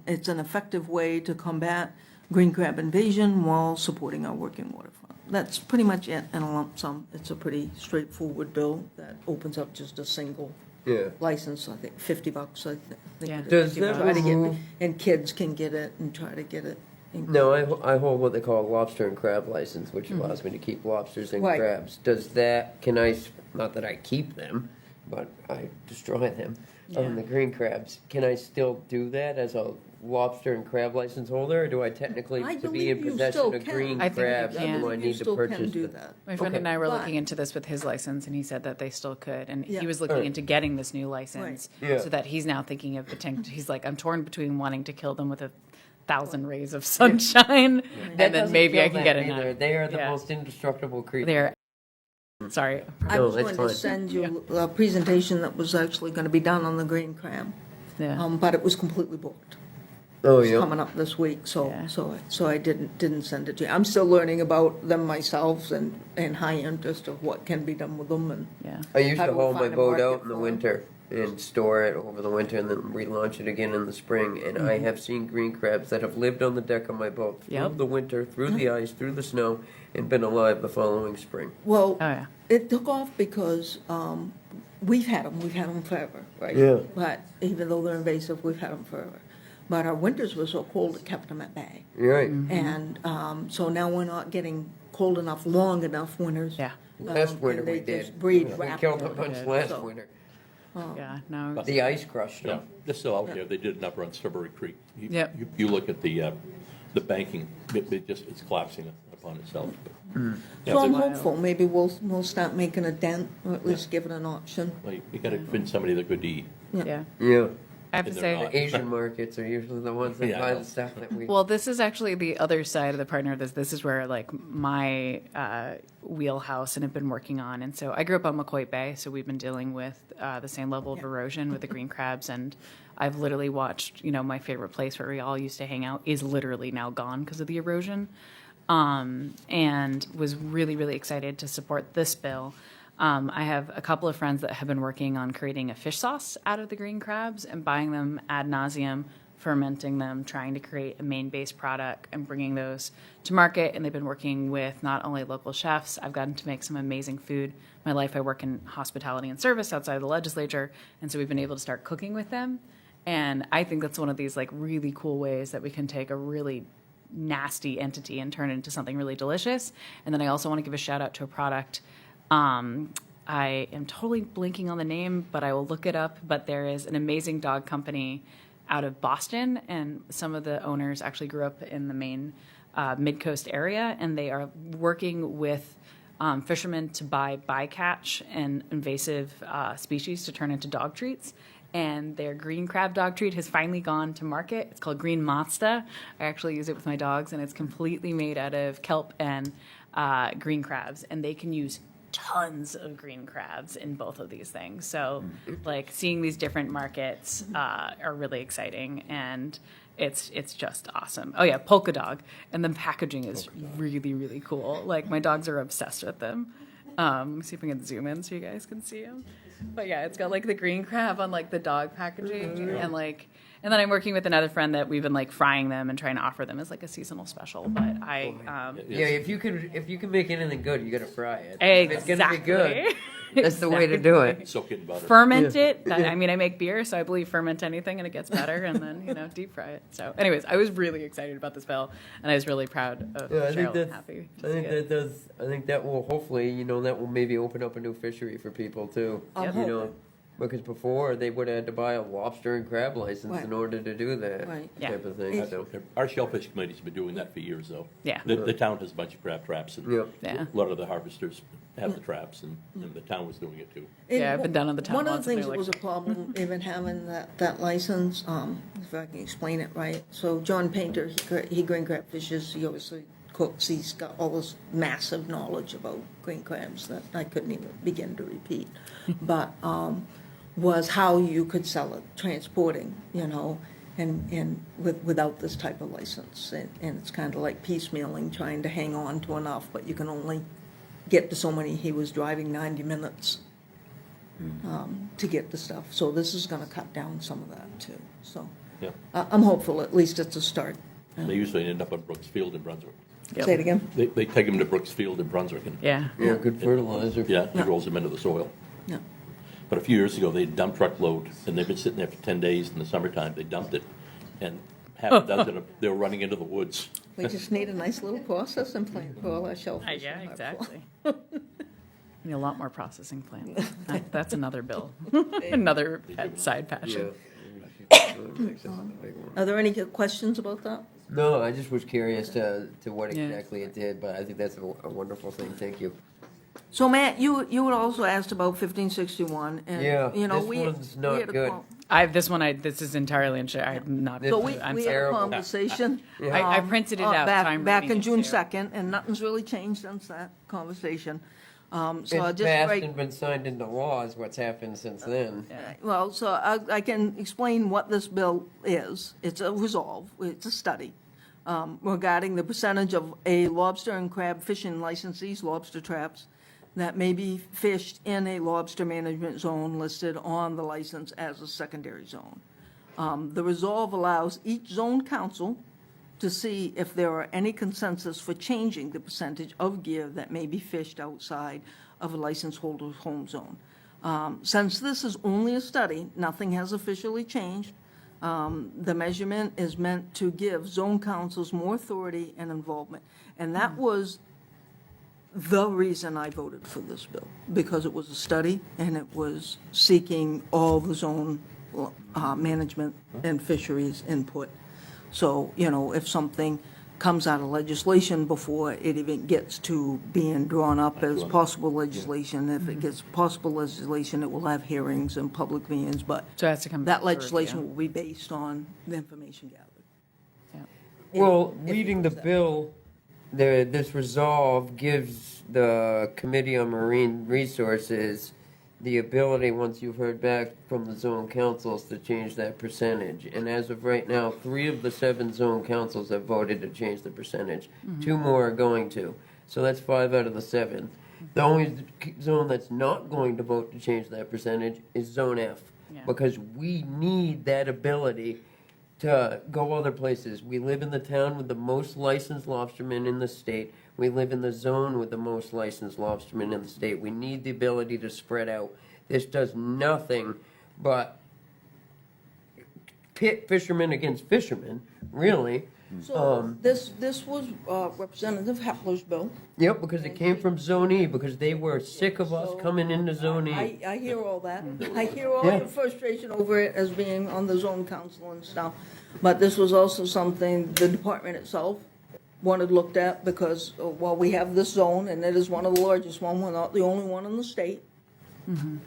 It's an effective way to combat green crab invasion while supporting our working waterfront. That's pretty much it in a lump sum. It's a pretty straightforward bill that opens up just a single Yeah. license, I think $50, I think. Yeah. Does $50 that try to get- remove- And kids can get it and try to get it. No, I hold what they call a lobster and crab license, which allows me to keep lobsters and Right. crabs. Not that I keep them, but I destroy them. Yeah. The green crabs, can I still do that as a lobster and crab license holder, or do I technically, I to be in believe you possession still of can. green I think you crabs, can. do I You need to still can purchase do the? that. My friend Okay. and I were But- looking into this with his license, and he said that they still could. And Yeah. he was looking Alright. into getting this new license, Right. Yeah. so that he's now thinking of he's like, I'm torn between wanting to kill them with 1,000 rays of sunshine, That and then doesn't maybe I kill can get them a either. knife. They are the Yeah. most indestructible creatures. They're sorry. I No, was that's going fine. to send you a presentation that was actually going to be done on the green crab, Yeah. but it was completely booked. Oh, It's yeah. coming up this week, Yeah. so I didn't send it to you. I'm still learning about them myself and high interest of what can be done with them and. Yeah. I used How to do we haul my find a boat market out in the for it? winter and store it over the winter and then relaunch it again in the spring. And I have seen green crabs that have lived on the deck of my boat through Yep. the winter, through the ice, through the snow, and been alive the following spring. Well, Oh yeah. it took off because we've had them forever, right? Yeah. But even though they're invasive, we've had them forever. But our winters were so cold it kept them at bay. You're right. And so now we're not getting cold enough, long enough winters. Yeah. Last and winter they we did. just breed We killed a rapidly. bunch last So- winter. Yeah. No. The ice crushed Yeah, them. they're still out there. They did it up around Strawberry Creek. Yep. You look at the banking, it's collapsing upon itself. But, yeah, So I'm it's- hopeful, maybe we'll start making a dent, or at least give it an option. well, you gotta convince somebody they're good to eat. Yeah. Yeah. I have to And say they're that. not. Asian markets are usually the ones that Yeah, I buy know. the stuff that we. Well, this is actually the other side of the partner of this. This is where like my wheelhouse and have been working on. And so I grew up on McCoy Bay, so we've been dealing with the same level of erosion with the green crabs. And I've literally watched, my favorite place where we all used to hang out is literally now gone because of the erosion. And was really, really excited to support this bill. I have a couple of friends that have been working on creating a fish sauce out of the green crabs and buying them ad nauseum, fermenting them, trying to create a main-based product and bringing those to market. And they've been working with not only local chefs. I've gotten to make some amazing food. My life, I work in hospitality and service outside of the legislature, and so we've been able to start cooking with them. And I think that's one of these like really cool ways that we can take a really nasty entity and turn it into something really delicious. And then I also want to give a shout out to a product. I am totally blanking on the name, but I will look it up. But there is an amazing dog company out of Boston, and some of the owners actually grew up in the Maine mid-coast area, and they are working with fishermen to buy bycatch and invasive species to turn into dog treats. And their green crab dog treat has finally gone to market. It's called Green Mazda. I actually use it with my dogs, and it's completely made out of kelp and green crabs, and they can use tons of green crabs in both of these things. So, like, seeing these different markets are really exciting, and it's just awesome. Oh yeah, Polka Dog, and the packaging is really, really cool. Like, my dogs are obsessed with them. See if I can zoom in so you guys can see them. But yeah, it's got like the green crab on like the dog packaging, and like, and then I'm working with another friend that we've been like frying them and trying to offer them as like a seasonal special. But I, Yeah, if you can make anything good, you gotta fry it. exactly. If it's gonna be good, that's the way to do it. Soak it in butter. ferment it. I mean, I make beer, so I believe ferment anything and it gets better, and then deep fry it. So, anyways, I was really excited about this bill, and I was really proud of Yeah, I think Cheryl and that's. happy. I to see think it. that does. I think that will hopefully, that will maybe open up a new fishery for people too. I'm You know, hoping. because before they would have had to buy a lobster and crab license Right. in order to do that Right. Yeah. type of thing. It- So. Our shellfish committee's been doing that for years, though. Yeah. The town has a bunch of crab traps, and Yep. Yeah. a lot of the harvesters have the traps, and the town was doing it too. Yeah, I've been down on the town One of once, the and things they're that was a problem, even having that license, if I can explain it right. So John Painter, he green crab fishes, he obviously cooks, he's got all this massive knowledge about green crabs that I couldn't even begin to repeat. But, was how you could sell it, transporting, and without this type of license. And it's kind of like piecemealing, trying to hang on to enough, but you can only get to so many. He was driving 90 minutes to get the stuff. So this is going to cut down some of that too. So Yeah. I'm hopeful, at least it's a start. They usually end up on Brooks Field in Brunswick. Yep. Say it again? They take them to Brooks Field in Brunswick, and Yeah. Yeah, good fertilizer. yeah, it rolls them into the soil. No. But a few years ago, they dumped truckload, and they've been sitting there for 10 days in the summertime. They dumped it, and half a dozen of they were running into the woods. We just need a nice little processing plant for all our shellfish. Yeah, and our exactly. Need a lot more processing plants. That's another bill, another pet side passion. Yeah. Makes it on the big one. Are there any questions about that? No, I just was curious to what Yeah. exactly it did, but I think that's a wonderful thing. Thank you. So Matt, you had also asked about 1561, and, Yeah, you know, this we. one's we not had a good. This is entirely unsure. I'm not. This So is I'm we sorry. had a terrible. conversation. I printed it out, so I'm Back reading in it June too. 2nd, and nothing's really changed since that conversation. So I'll It's just passed write, and been signed into law is what's happened since then. well, so I can explain what this bill is. It's a resolve, it's a study regarding the percentage of a lobster and crab fishing licensees, lobster traps, that may be fished in a lobster management zone listed on the license as a secondary zone. The resolve allows each zone council to see if there are any consensus for changing the percentage of gear that may be fished outside of a license holder's home zone. Since this is only a study, nothing has officially changed. The measurement is meant to give zone councils more authority and involvement. And that was the reason I voted for this bill, because it was a study and it was seeking all the zone management and fisheries input. So, you know, if something comes out of legislation before it even gets to being drawn up as possible legislation, if it gets possible legislation, it will have hearings and public meetings, but So it has to come that for legislation review. will be based on the information gathered. Well, If it reading the goes that bill, this resolve gives the Committee on Marine Resources the ability, once you've heard back from the zone councils, to change that percentage. And as of right now, 3 of the 7 zone councils have voted to change the percentage. 2 more are going to. So that's 5 out of the 7. The only zone that's not going to vote to change that percentage is Zone F. Yeah. Because we need that ability to go other places. We live in the town with the most licensed lobstermen in the state. We live in the zone with the most licensed lobstermen in the state. We need the ability to spread out. This does nothing but pit fishermen against fishermen, really. So this was Representative Hepler's bill. Yep, because it came from Zone E, because they were sick of us So, coming into Zone E. I hear all that. I hear all Yeah. your frustration over it as being on the zone council and stuff. But this was also something the department itself wanted looked at because, well, we have this zone and it is one of the largest one. We're not the only one in the state.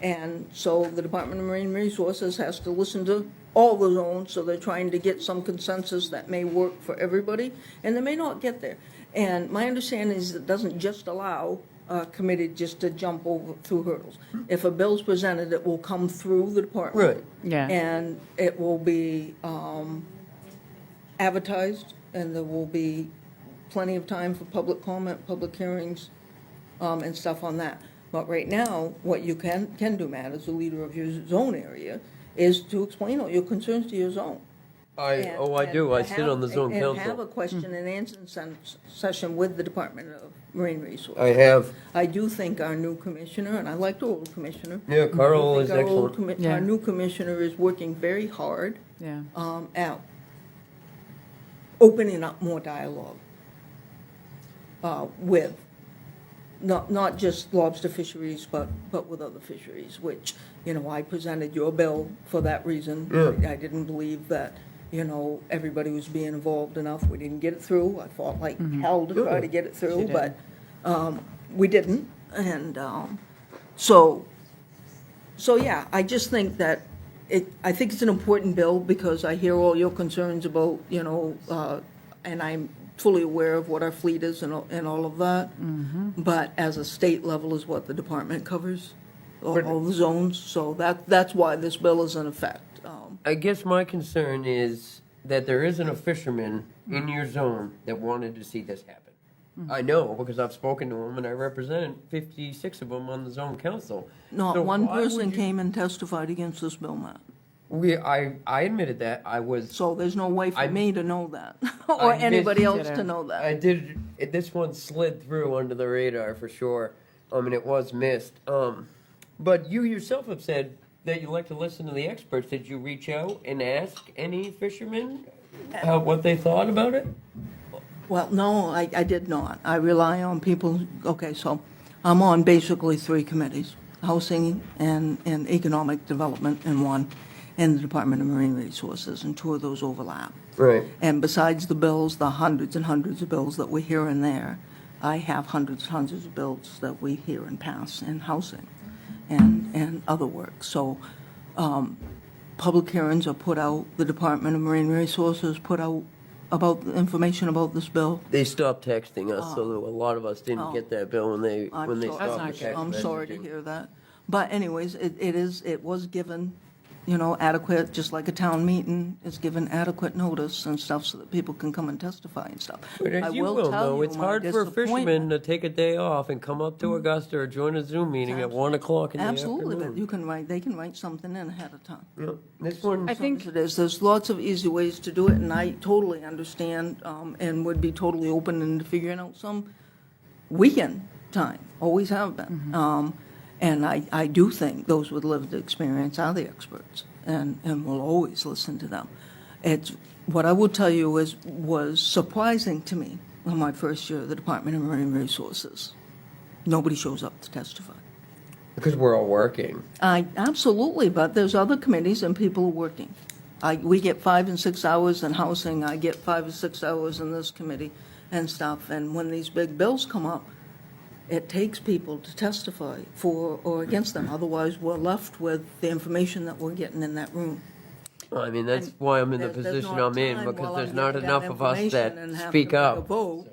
And so the Department of Marine Resources has to listen to all the zones, so they're trying to get some consensus that may work for everybody, and they may not get there. And my understanding is it doesn't just allow a committee just to jump over through hurdles. If a bill's presented, it will come through the department. Right. Yeah. And it will be advertised, and there will be plenty of time for public comment, public hearings, and stuff on that. But right now, what you can do, Matt, as the leader of your zone area, is to explain all your concerns to your zone. I do. I sit on the zone And have a council. question and answer session with the Department of Marine Resources. I have. I do think our new commissioner, and I like the old commissioner. Yeah, Carl I is think our old excellent. Yeah. Our new commissioner is working very hard Yeah. at opening up more dialogue with, not just lobster fisheries, but with other fisheries, which, you know, I presented your bill for that reason. Yeah. I didn't believe that, you know, everybody was being involved enough. We didn't get it through. I fought like hell to try to get it through, but we didn't. And so yeah, I just think that I think it's an important bill because I hear all your concerns about, you know, and I'm fully aware of what our fleet is and all of that. But as a state level is what the department covers, all the zones. So that's why this bill is in effect. I guess my concern is that there isn't a fisherman in your zone that wanted to see this happen. I know because I've spoken to them and I represented 56 of them on the zone council. Not So one why would person you- came and testified against this bill, Matt. I admitted that. I was. So there's no way for I- me to know that, or I anybody missed- else to know that. I did. This one slid through under the radar for sure. And it was missed. But you yourself have said that you like to listen to the experts. Did you reach out and ask any fishermen what they thought about it? Well, no, I did not. I rely on people, okay, so I'm on basically 3 committees, housing and economic development in one. and the Department of Marine Resources, and two of those overlap. Right. And besides the bills, the hundreds and hundreds of bills that we hear in there, I have hundreds and hundreds of bills that we hear and pass in housing and other work. So public hearings are put out, the Department of Marine Resources put out about the information about this bill. They stopped texting us, so a lot of us didn't get that bill when they I'm when they sorry- stopped not the good. text I'm sorry to messaging. hear that. But anyways, it was given, adequate, just like a town meeting is given adequate notice and stuff so that people can come and testify and stuff. But as I you will well tell know, you it's my hard for a fisherman disappointment- to take a day off and come up to Augusta or join a Zoom meeting at 1 o'clock in the Absolutely, but afternoon. they can write something in ahead of time. Yeah. This one, I think Yes, it is. There's lots of easy ways to do it, and I totally understand and would be totally open into figuring out some weekend time, always have been. And I do think those with lived experience are the experts, and will always listen to them. It's, what I will tell you was surprising to me on my first year at the Department of Marine Resources. Nobody shows up to testify. because we're all working. Absolutely, but there's other committees and people are working. We get 5 and 6 hours in housing, I get 5 or 6 hours in this committee and stuff, and when these big bills come up, it takes people to testify for or against them, otherwise we're left with the information that we're getting in that room. Well, I mean, that's why I'm in the There's position not I'm in, time because while there's I'm not getting enough that of us information that and have to speak make a up. vote,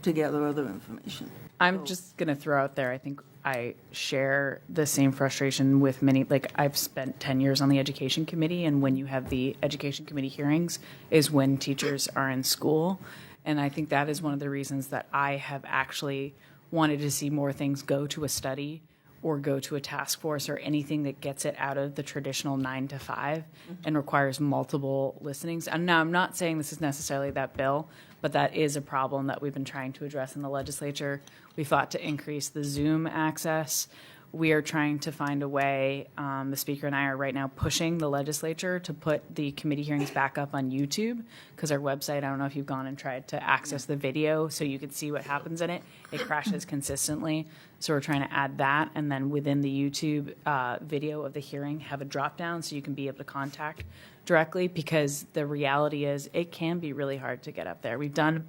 to gather other information. I'm just going to throw out there, I think I share the same frustration with many, like I've spent 10 years on the education committee, and when you have the education committee hearings is when teachers are in school. And I think that is one of the reasons that I have actually wanted to see more things go to a study or go to a task force or anything that gets it out of the traditional 9 to 5 and requires multiple listenings. And now I'm not saying this is necessarily that bill, but that is a problem that we've been trying to address in the legislature. We fought to increase the Zoom access. We are trying to find a way, the speaker and I are right now pushing the legislature to put the committee hearings back up on YouTube, because our website, I don't know if you've gone and tried to access the video so you could see what happens in it. It crashes consistently. So we're trying to add that, and then within the YouTube video of the hearing, have a drop down so you can be able to contact directly, because the reality is it can be really hard to get up there. We've done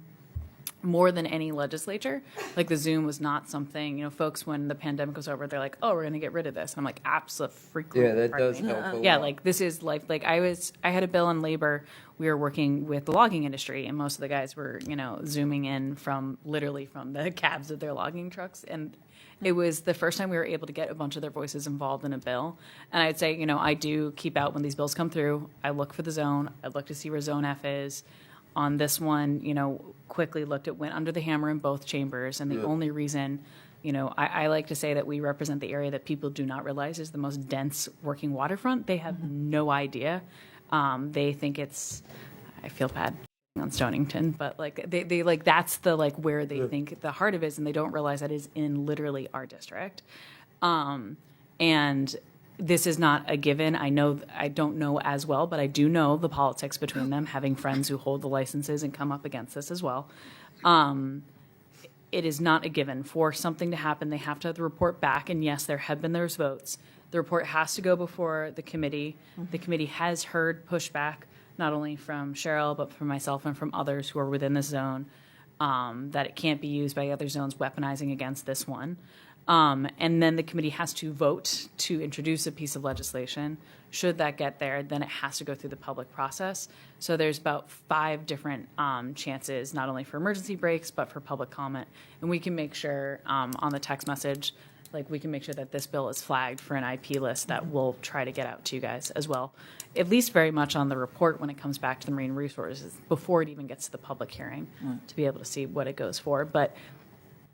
more than any legislature. Like the Zoom was not something, folks, when the pandemic was over, they're like, oh, we're going to get rid of this. And I'm like, absolutely. Yeah, that does help a Yeah, lot. like this is life. Like I had a bill in labor. We were working with the logging industry, and most of the guys were, zooming in literally from the cabs of their logging trucks. And it was the first time we were able to get a bunch of their voices involved in a bill. And I'd say, I do keep out when these bills come through. I look for the zone. I look to see where Zone F is. On this one, quickly looked at, went under the hammer in both chambers. And the only reason, I like to say that we represent the area that people do not realize is the most dense working waterfront. They have no idea. They think I feel bad on Stonington, but they like, that's the, where they think the heart of it is, and they don't realize that is in literally our district. And this is not a given. I don't know as well, but I do know the politics between them, having friends who hold the licenses and come up against this as well. It is not a given. For something to happen, they have to have the report back, and yes, there have been those votes. The report has to go before the committee. The committee has heard pushback, not only from Cheryl, but from myself and from others who are within the zone, that it can't be used by other zones weaponizing against this one. And then the committee has to vote to introduce a piece of legislation. Should that get there, then it has to go through the public process. So there's about 5 different chances, not only for emergency breaks, but for public comment. And we can make sure on the text message, we can make sure that this bill is flagged for an IP list that we'll try to get out to you guys as well. At least very much on the report when it comes back to the Marine Resources, before it even gets to the public hearing, to be able to see what it goes for. But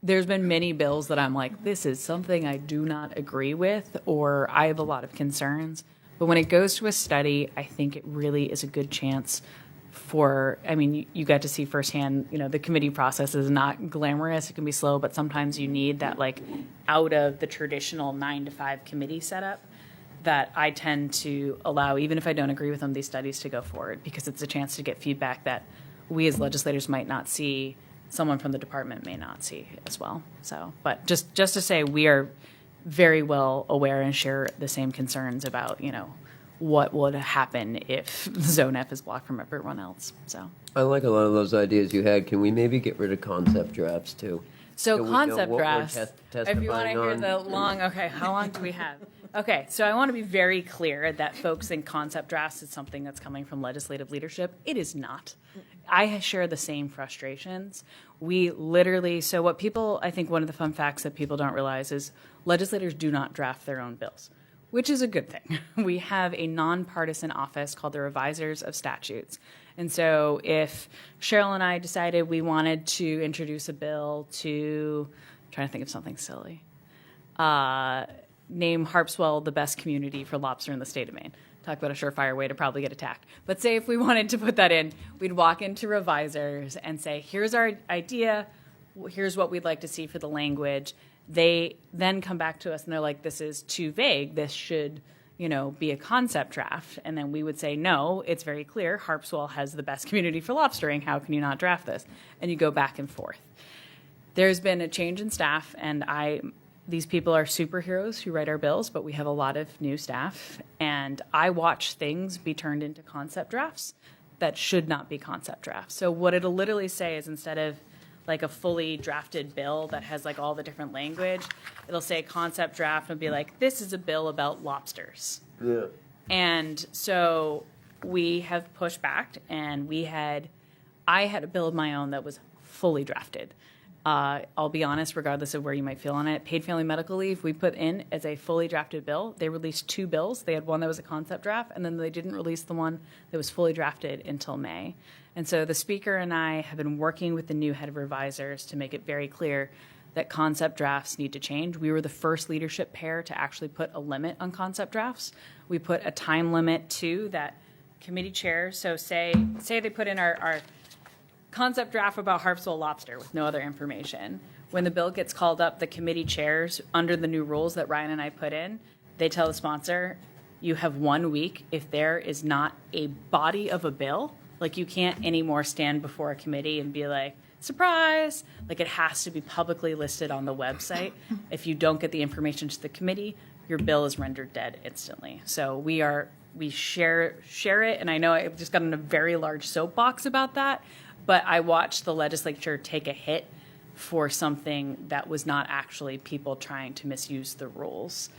there's been many bills that I'm like, this is something I do not agree with, or I have a lot of concerns. But when it goes to a study, I think it really is a good chance for, you got to see firsthand, the committee process is not glamorous. It can be slow, but sometimes you need that, out of the traditional 9 to 5 committee setup that I tend to allow, even if I don't agree with them, these studies to go forward, because it's a chance to get feedback that we as legislators might not see, someone from the department may not see as well. So, but just to say, we are very well aware and share the same concerns about, what would happen if Zone F is blocked from everyone else. So I like a lot of those ideas you had. Can we maybe get rid of concept drafts too? So So we know concept what we're drafts, if you want to testifying hear on. the long, okay, how long do we have? Okay, so I want to be very clear that folks think concept drafts is something that's coming from legislative leadership. It is not. I share the same frustrations. We literally, so what people, I think one of the fun facts that people don't realize is legislators do not draft their own bills, which is a good thing. We have a nonpartisan office called the Revisers of Statutes. And so if Cheryl and I decided we wanted to introduce a bill to, I'm trying to think of something silly, name Harpswell the best community for lobster in the state of Maine. Talk about a surefire way to probably get attacked. But say if we wanted to put that in, we'd walk into Revisers and say, here's our idea, here's what we'd like to see for the language. They then come back to us and they're like, this is too vague, this should be a concept draft. And then we would say, no, it's very clear, Harpswell has the best community for lobstering, how can you not draft this? And you go back and forth. There's been a change in staff, and these people are superheroes who write our bills, but we have a lot of new staff, and I watch things be turned into concept drafts that should not be concept drafts. So what it'll literally say is, instead of like a fully drafted bill that has like all the different language, it'll say concept draft and be like, this is a bill about lobsters. Yeah. And so we have pushed back, and I had a bill of my own that was fully drafted. I'll be honest, regardless of where you might feel on it, paid family medical leave, we put in as a fully drafted bill. They released 2 bills. They had one that was a concept draft, and then they didn't release the one that was fully drafted until May. And so the Speaker and I have been working with the new head of revisers to make it very clear that concept drafts need to change. We were the first leadership pair to actually put a limit on concept drafts. We put a time limit too, that committee chairs, so say they put in our concept draft about Harpswell lobster with no other information. When the bill gets called up, the committee chairs, under the new rules that Ryan and I put in, they tell the sponsor, you have 1 week. If there is not a body of a bill, like you can't anymore stand before a committee and be like, surprise, like it has to be publicly listed on the website. If you don't get the information to the committee, your bill is rendered dead instantly. So we share it, and I know I've just gotten a very large soapbox about that, but I watched the legislature take a hit for something that was not actually people trying to misuse the rules.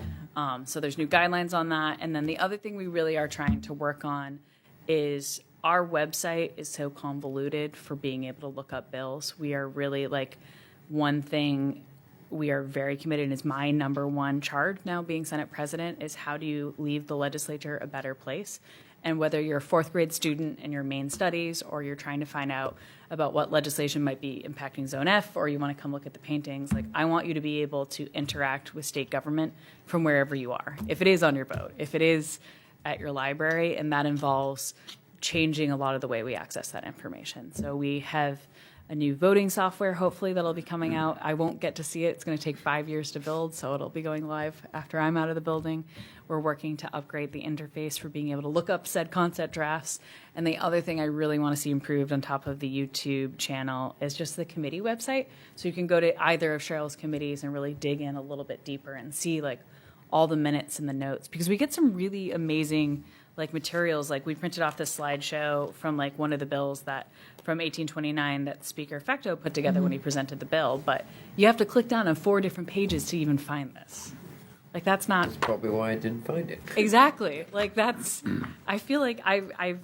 So there's new guidelines on that. And then the other thing we really are trying to work on is our website is so convoluted for being able to look up bills. We are really one thing we are very committed, and is my number one charge now being Senate President, is how do you leave the legislature a better place? And whether you're a 4th grade student in your main studies, or you're trying to find out about what legislation might be impacting Zone F, or you want to come look at the paintings, I want you to be able to interact with state government from wherever you are. If it is on your boat, if it is at your library, and that involves changing a lot of the way we access that information. So we have a new voting software, hopefully, that'll be coming out. I won't get to see it. It's going to take 5 years to build, so it'll be going live after I'm out of the building. We're working to upgrade the interface for being able to look up said concept drafts. And the other thing I really want to see improved on top of the YouTube channel is just the committee website. So you can go to either of Cheryl's committees and really dig in a little bit deeper and see all the minutes and the notes. Because we get some really amazing materials. We printed off this slideshow from one of the bills from 1829 that Speaker Fecto put together when he presented the bill, but you have to click down on 4 different pages to even find this. That's not That's probably why I didn't find it. exactly I feel like I've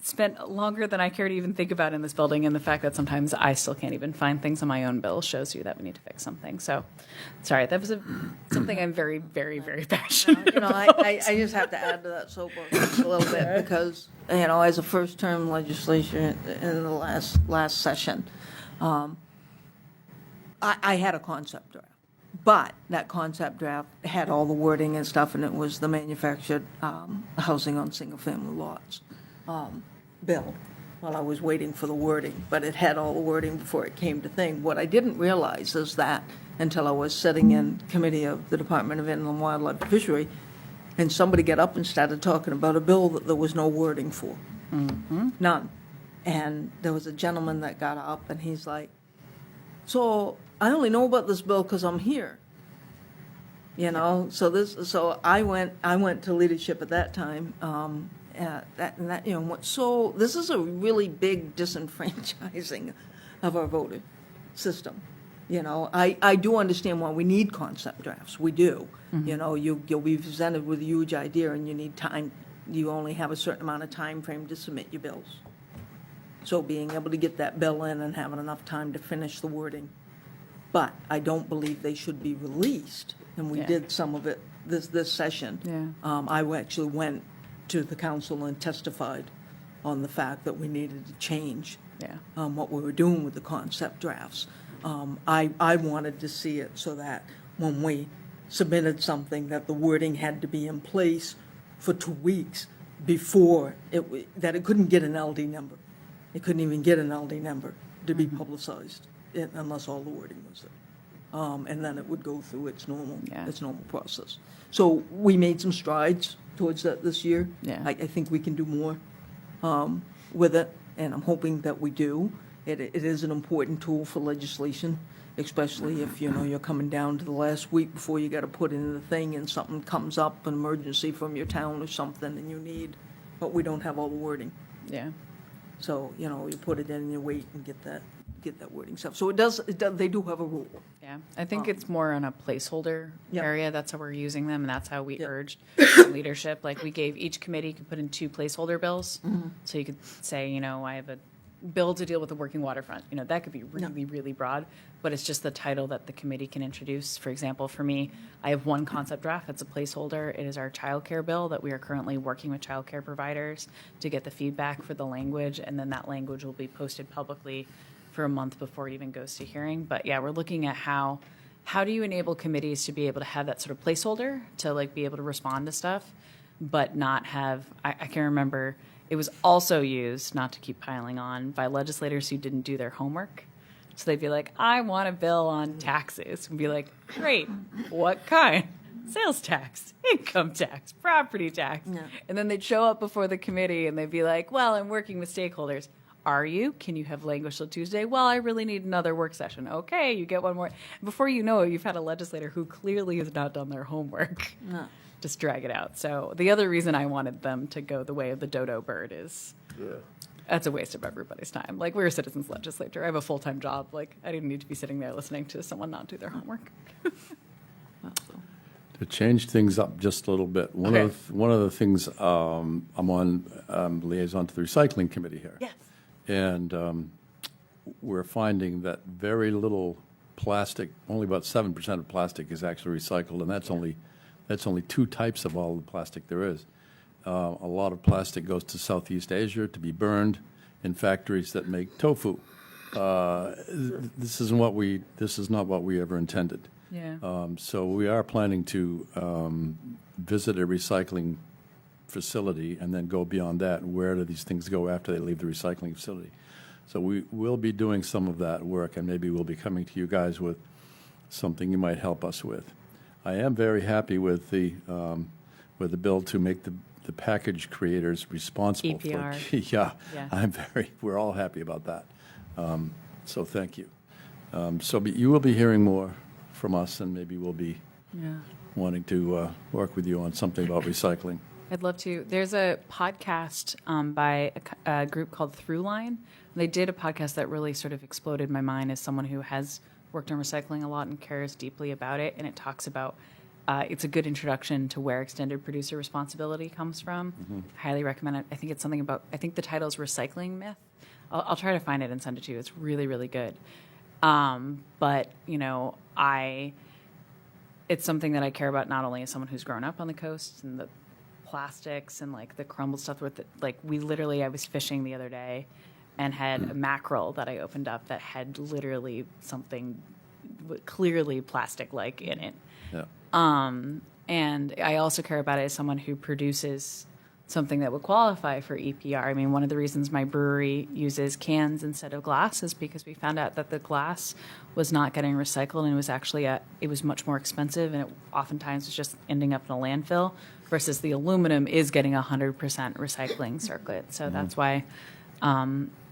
spent longer than I care to even think about in this building, and the fact that sometimes I still can't even find things on my own bill shows you that we need to fix something. So, sorry, that was something I'm very, very, very passionate about. I just have to add to that soapbox just a little bit, because, as a first-term legislature in the last session, I had a concept draft. But that concept draft had all the wording and stuff, and it was the manufactured housing on single-family lots bill. Well, I was waiting for the wording, but it had all the wording before it came to thing. What I didn't realize is that, until I was sitting in committee of the Department of Inland Wildlife and Fishery, and somebody got up and started talking about a bill that there was no wording for. Mm-hmm. None. And there was a gentleman that got up, and he's like, so I only know about this bill because I'm here. you know, so I went to leadership at that time, you know, so this is a really big disenfranchising of our voter system. You know, I do understand why we need concept drafts, we do. You know, you'll be presented with a huge idea and you need time, you only have a certain amount of time frame to submit your bills. So being able to get that bill in and having enough time to finish the wording. But I don't believe they should be released, and we Yeah. did some of it this session. Yeah. I actually went to the council and testified on the fact that we needed to change Yeah. what we were doing with the concept drafts. I wanted to see it so that when we submitted something, that the wording had to be in place for 2 weeks before that it couldn't get an LD number. It couldn't even get an LD number to be publicized unless all the wording was there. And then it would go through its normal process. So we made some strides towards that this year. Yeah. I think we can do more with it, and I'm hoping that we do. It is an important tool for legislation, especially if, you know, you're coming down to the last week before you got to put in the thing and something comes up, an emergency from your town or something, and you need, but we don't have all the wording. Yeah. So, you know, you put it in and you wait and get that wording stuff. So it does, they do have a rule. Yeah, I think it's more on a placeholder Yep. area. That's how we're using them, and that's how we Yep. urged leadership. Like, we gave each committee could put in 2 placeholder bills. So you could say, you know, I have a bill to deal with the working waterfront. You know, that could be really, really broad, but it's just the title that the committee can introduce. For example, for me, I have one concept draft. It's a placeholder. It is our childcare bill that we are currently working with childcare providers to get the feedback for the language, and then that language will be posted publicly for a month before it even goes to hearing. But yeah, we're looking at how do you enable committees to be able to have that sort of placeholder to like be able to respond to stuff, but not have, I can remember it was also used, not to keep piling on, by legislators who didn't do their homework. So they'd be like, I want a bill on taxes. And be like, great, what kind? Sales tax, income tax, property tax. Yeah. And then they'd show up before the committee and they'd be like, well, I'm working with stakeholders. Are you? Can you have language till Tuesday? Well, I really need another work session. Okay, you get one more. Before you know it, you've had a legislator who clearly has not done their homework. No. Just drag it out. So the other reason I wanted them to go the way of the dodo bird is that's a waste of everybody's time. Like, we're a citizens legislature. I have a full-time job. Like, I didn't need to be sitting there listening to someone not do their homework. To change things up just a little bit, one of the things, I'm on liaison to the recycling committee here. Yes. And we're finding that very little plastic, only about 7% of plastic is actually recycled, and that's only 2 types of all the plastic there is. A lot of plastic goes to Southeast Asia to be burned in factories that make tofu. This is not what we ever intended. Yeah. So we are planning to visit a recycling facility and then go beyond that. Where do these things go after they leave the recycling facility? So we will be doing some of that work, and maybe we'll be coming to you guys with something you might help us with. I am very happy with the bill to make the package creators responsible EPR. for. Yeah, Yeah. we're all happy about that. So thank you. But you will be hearing more from us, and maybe we'll be wanting to work with you on something about recycling. I'd love to. There's a podcast by a group called Throughline. They did a podcast that really sort of exploded my mind as someone who has worked on recycling a lot and cares deeply about it. And it talks about, it's a good introduction to where extended producer responsibility comes from. Highly recommend it. I think it's something about, I think the title is Recycling Myth. I'll try to find it and send it to you. It's really, really good. But, you know, it's something that I care about not only as someone who's grown up on the coast and the plastics and like the crumbled stuff with it. Like, I was fishing the other day and had a mackerel that I opened up that had literally something clearly plastic-like in it. Yeah. And I also care about it as someone who produces something that would qualify for EPR. I mean, one of the reasons my brewery uses cans instead of glass is because we found out that the glass was not getting recycled, and it was actually it was much more expensive, and it oftentimes was just ending up in a landfill, versus the aluminum is getting 100% recycling circuit. So that's why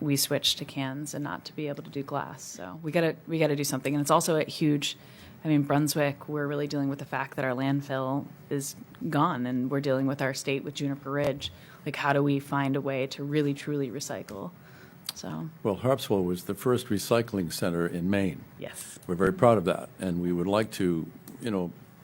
we switched to cans and not to be able to do glass. So we gotta do something, and it's also a huge I mean, Brunswick, we're really dealing with the fact that our landfill is gone, and we're dealing with our state with Juniper Ridge. Like, how do we find a way to really, truly recycle? So, Well, Harpswell was the first recycling center in Maine. yes. We're very proud of that, and we would like to,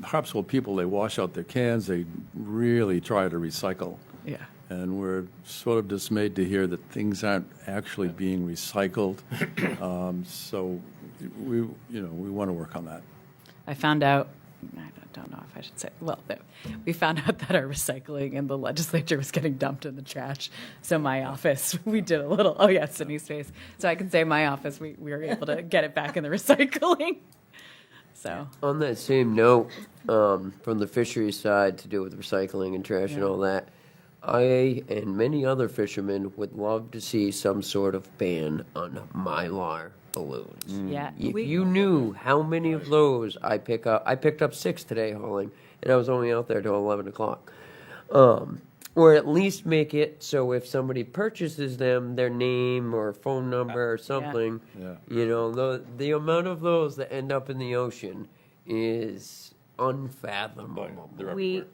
Harpswell people, they wash out their cans, they really try to recycle. Yeah. And we're sort of dismayed to hear that things aren't actually being recycled. So we want to work on that. I found out, I don't know if I should say, well, no, we found out that our recycling in the legislature was getting dumped in the trash. So my office, we did a little, oh yeah, Sydney's face. So I can say my office, we were able to get it back in the recycling. So, On that same note, from the fisheries side to do with recycling and trash and all that, I and many other fishermen would love to see some sort of ban on Mylar balloons. yeah. If you knew how many of those I picked up 6 today hauling, and I was only out there till 11 o'clock. Or at least make it so if somebody purchases them, their name or phone number or something, Yeah. the amount of those that end up in the ocean is unfathomable. We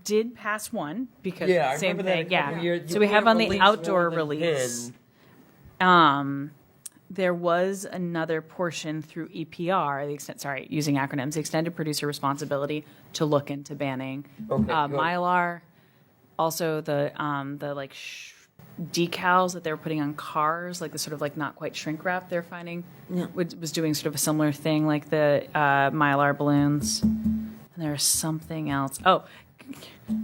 did pass one because Yeah, I same remember that thing. a couple Yeah. years- So you we have can't on the release outdoor more than release. 10. There was another portion through EPR, using acronyms, the Extended Producer Responsibility, to look into banning Okay, good. Mylar. Also, the decals that they were putting on cars, like the sort of like not quite shrink wrap, they're finding was doing sort of a similar thing, like the Mylar balloons. And there's something else. Oh,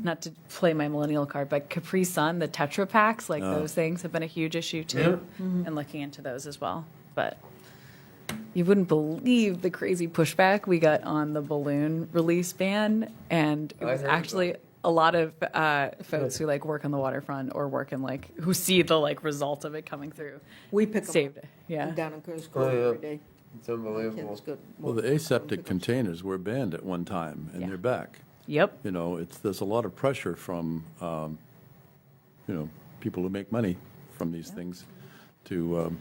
not to play my millennial card, but Capri Sun, the Tetra Packs, like those things have been a huge issue too, and looking into those as well. But you wouldn't believe the crazy pushback we got on the balloon release ban, and it I was heard actually about a lot of folks who work on the waterfront or work in who see the result of it coming through. We pick them Saved it, yeah. down in Curtis Oh, Cove yeah. every day. It's unbelievable. Kids got Well, the aseptic containers were banned at one time, and Yeah. they're back. Yep. There's a lot of pressure from, people who make money from these things to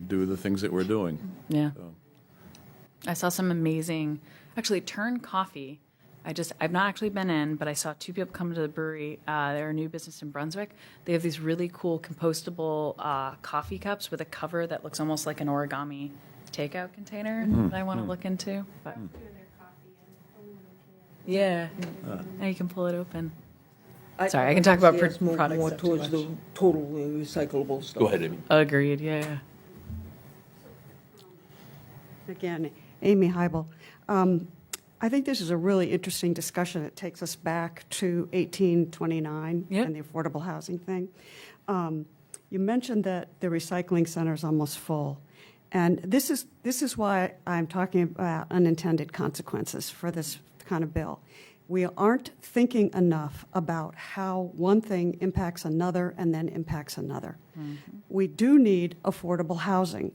do the things that we're doing. Yeah. So. I saw some amazing, actually, Turn Coffee. I've not actually been in, but I saw 2 people come to the brewery. They're a new business in Brunswick. They have these really cool compostable coffee cups with a cover that looks almost like an origami takeout container that I want to look into. But yeah, now you can pull it open. Sorry, I can talk about Yes, more product more stuff too towards much. the total recyclable stuff. Go ahead, Amy. Agreed. Yeah. Again, Amy Heibel. I think this is a really interesting discussion. It takes us back to 1829 Yep. and the affordable housing thing. You mentioned that the recycling center is almost full. And this is why I'm talking about unintended consequences for this kind of bill. We aren't thinking enough about how one thing impacts another and then impacts another. We do need affordable housing,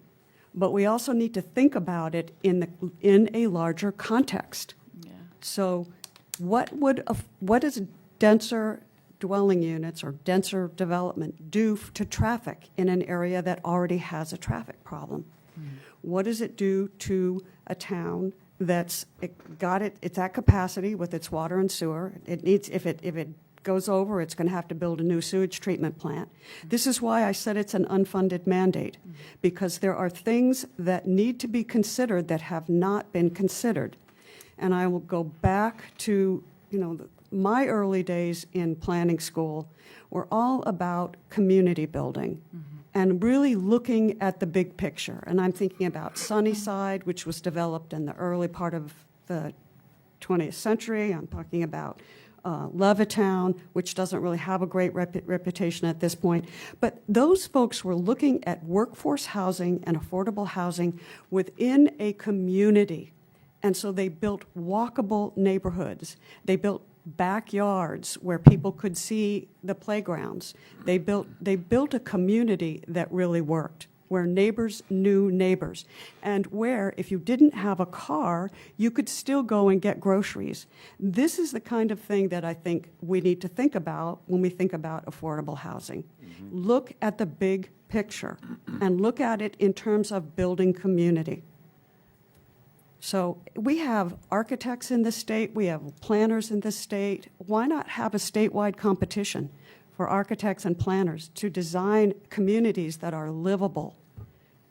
but we also need to think about it in a larger context. Yeah. So what does denser dwelling units or denser development do to traffic in an area that already has a traffic problem? What does it do to a town it's at capacity with its water and sewer? It needs, if it goes over, it's going to have to build a new sewage treatment plant. This is why I said it's an unfunded mandate, because there are things that need to be considered that have not been considered. And I will go back to, my early days in planning school were all about community building and really looking at the big picture. And I'm thinking about Sunnyside, which was developed in the early part of the 20th century. I'm talking about Levittown, which doesn't really have a great reputation at this point. But those folks were looking at workforce housing and affordable housing within a community. And so they built walkable neighborhoods. They built backyards where people could see the playgrounds. They built a community that really worked, where neighbors knew neighbors, and where if you didn't have a car, you could still go and get groceries. This is the kind of thing that I think we need to think about when we think about affordable housing. Look at the big picture and look at it in terms of building community. So we have architects in this state, we have planners in this state. Why not have a statewide competition for architects and planners to design communities that are livable?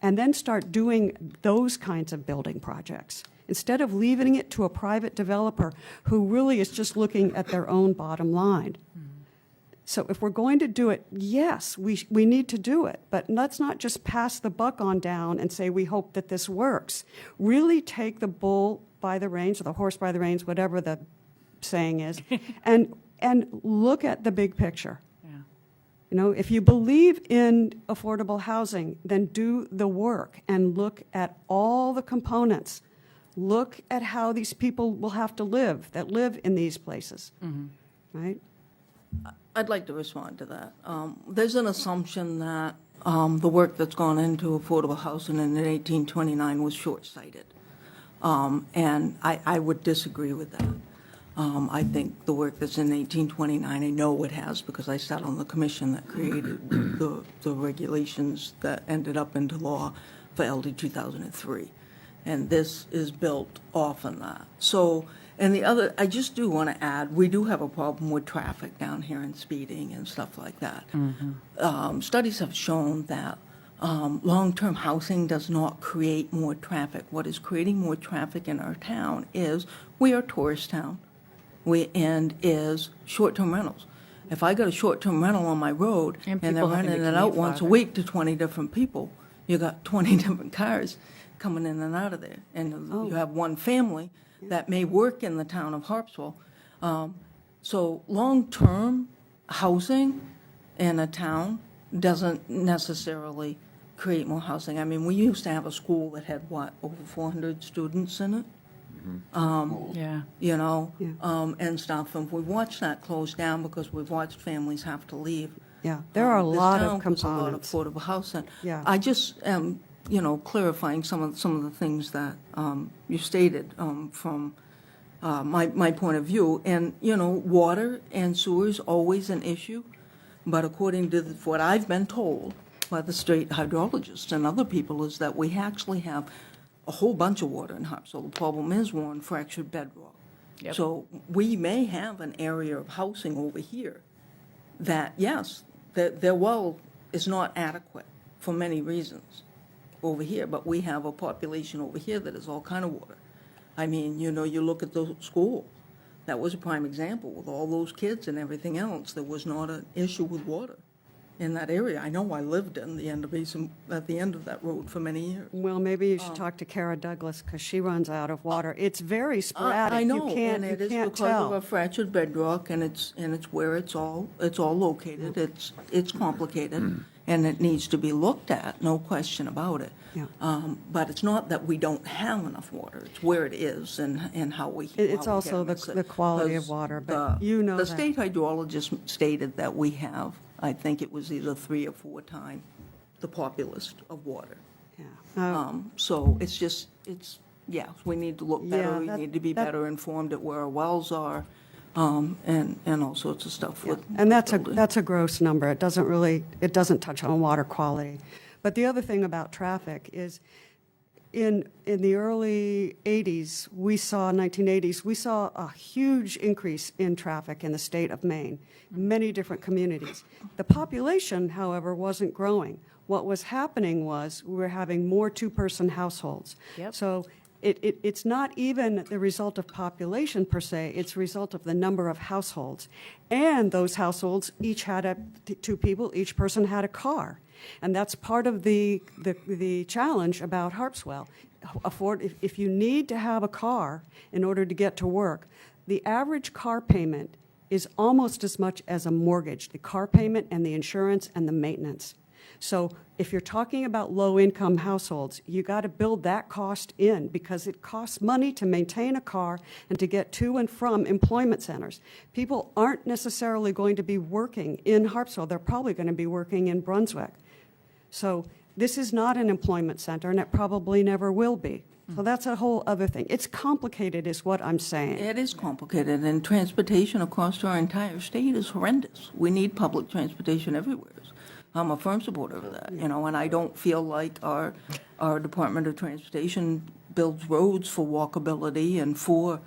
And then start doing those kinds of building projects, instead of leaving it to a private developer who really is just looking at their own bottom line. So if we're going to do it, yes, we need to do it, but let's not just pass the buck on down and say we hope that this works. Really take the bull by the reins, or the horse by the reins, whatever the saying is, and look at the big picture. You know, if you believe in affordable housing, then do the work and look at all the components. Look at how these people will have to live that live in these places, right? I'd like to respond to that. There's an assumption that the work that's gone into affordable housing in 1829 was short-sighted. And I would disagree with that. I think the work that's in 1829, I know it has because I sat on the commission that created the regulations that ended up into law for LD 2003. And this is built off on that. So, and the other, I just do want to add, we do have a problem with traffic down here and speeding and stuff like that. Studies have shown that long-term housing does not create more traffic. What is creating more traffic in our town is we are a tourist town. And is short-term rentals. If I got a short-term rental on my road And and they're people having to renting it out commute once a farther. week to 20 different people, you got 20 different cars coming in and out of there. And you have one family that may work in the town of Harpswell. So long-term housing in a town doesn't necessarily create more housing. I mean, we used to have a school that had, what, over 400 students in it? Yeah. You know, Yeah. and stuff. And we've watched that close down because we've watched families have to leave. Yeah, there are a This lot town of puts components. A lot of affordable housing. Yeah. I just am, clarifying some of the things that you stated from my point of view. And, water and sewer is always an issue, but according to what I've been told by the state hydrologists and other people is that we actually have a whole bunch of water in Harpswell. The problem is, one, fractured bedrock. Yep. So we may have an area of housing over here that, yes, their well is not adequate for many reasons over here, but we have a population over here that is all kind of water. I mean, you look at the school. That was a prime example with all those kids and everything else. There was not an issue with water in that area. I know I lived at the end of that road for many years. Well, maybe you should talk to Kara Douglas, because she runs out of water. It's very sporadic. I know, You can't, and it you is can't because of tell. a fractured bedrock, and it's where it's all located. It's complicated, and it needs to be looked at, no question about it. Yeah. But it's not that we don't have enough water. It's where it is and how we. It's how we also get it. the quality of Because water, but you know the that. state hydrologist stated that we have, I think it was either 3 or 4 times the populace of water. Yeah. So we need to look better, Yeah, we that- need to be that- better informed at where our wells are, and all sorts of stuff with. And that's building. a gross number. It doesn't touch on water quality. But the other thing about traffic is, in the early 80s, 1980s, we saw a huge increase in traffic in the state of Maine, many different communities. The population, however, wasn't growing. What was happening was we were having more two-person households. Yep. So it's not even the result of population per se, it's a result of the number of households. And those households each had two people, each person had a car. And that's part of the challenge about Harpswell. If you need to have a car in order to get to work, the average car payment is almost as much as a mortgage, the car payment and the insurance and the maintenance. So if you're talking about low-income households, you got to build that cost in, because it costs money to maintain a car and to get to and from employment centers. People aren't necessarily going to be working in Harpswell. They're probably going to be working in Brunswick. So this is not an employment center, and it probably never will be. So that's a whole other thing. It's complicated is what I'm saying. It is complicated, and transportation across our entire state is horrendous. We need public transportation everywhere. I'm a firm supporter of that, and I don't feel like our Department of Transportation builds roads for walkability and for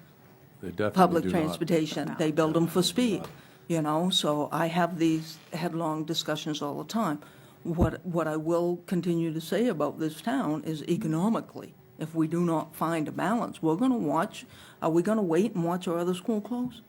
They definitely public do not. transportation. They build them for speed, you know, so I have these headlong discussions all the time. What I will continue to say about this town is economically, if we do not find a balance, are we gonna wait and watch our other school close?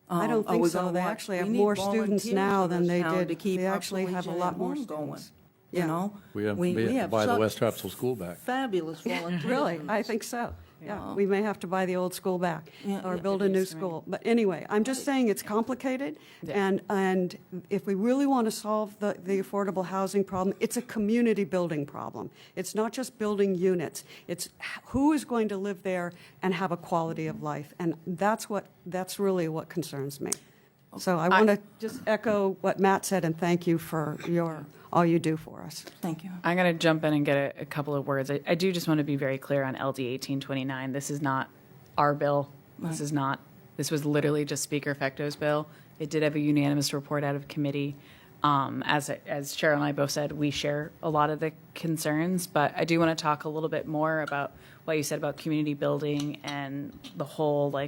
I don't Are think we so. gonna They watch- actually we have need more students volunteers now for than this they town did. to keep They actually Upper have a Legion lot and more Home going, students. you Yeah. know? We have to buy the such West Harpswell School back. Fabulous volunteers. Really, I think so. Yeah, we may have to buy the old school back Yeah, or yeah, build it a new is to me. school. But anyway, I'm just saying it's complicated. And if we really want to solve the affordable housing problem, it's a community building problem. It's not just building units. It's who is going to live there and have a quality of life. And that's really what concerns me. So I want to just echo what Matt said and thank you for all you do for us. Thank you. I'm going to jump in and get a couple of words. I do just want to be very clear on LD 1829. This is not our bill. This was literally just Speaker Fecto's bill. It did have a unanimous report out of committee. As Cheryl and I both said, we share a lot of the concerns, but I do want to talk a little bit more about what you said about community building and the whole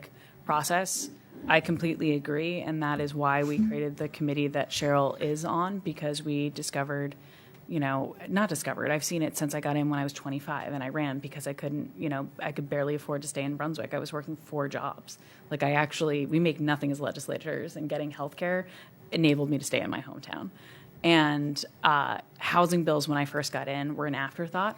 process. I completely agree, and that is why we created the committee that Cheryl is on, because we discovered, I've seen it since I got in when I was 25, and I ran because I couldn't, I could barely afford to stay in Brunswick. I was working 4 jobs. We make nothing as legislators, and getting health care enabled me to stay in my hometown. And housing bills, when I first got in, were an afterthought.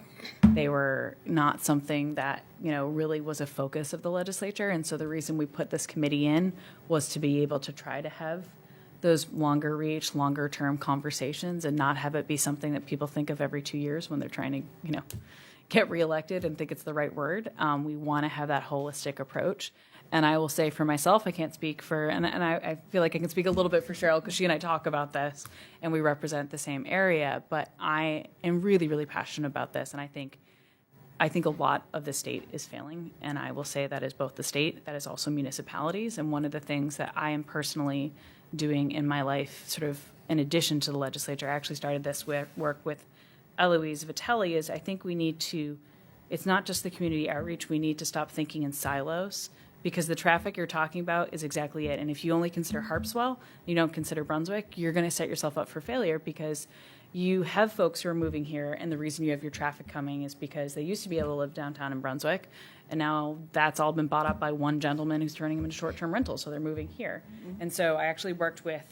They were not something that, really was a focus of the legislature. And so the reason we put this committee in was to be able to try to have those longer reach, longer term conversations and not have it be something that people think of every 2 years when they're trying to, get reelected and think it's the right word. We want to have that holistic approach. And I will say for myself, I can't speak for, and I feel like I can speak a little bit for Cheryl because she and I talk about this and we represent the same area, but I am really, really passionate about this. And I think a lot of the state is failing. And I will say that is both the state, that is also municipalities. And one of the things that I am personally doing in my life, sort of in addition to the legislature, I actually started this work with Eloise Vitelli, is I think we need to, it's not just the community outreach, we need to stop thinking in silos. Because the traffic you're talking about is exactly it. And if you only consider Harpswell, you don't consider Brunswick, you're going to set yourself up for failure because you have folks who are moving here, and the reason you have your traffic coming is because they used to be able to live downtown in Brunswick, and now that's all been bought up by one gentleman who's turning them into short-term rentals, so they're moving here. Mm-hmm. And so I actually worked with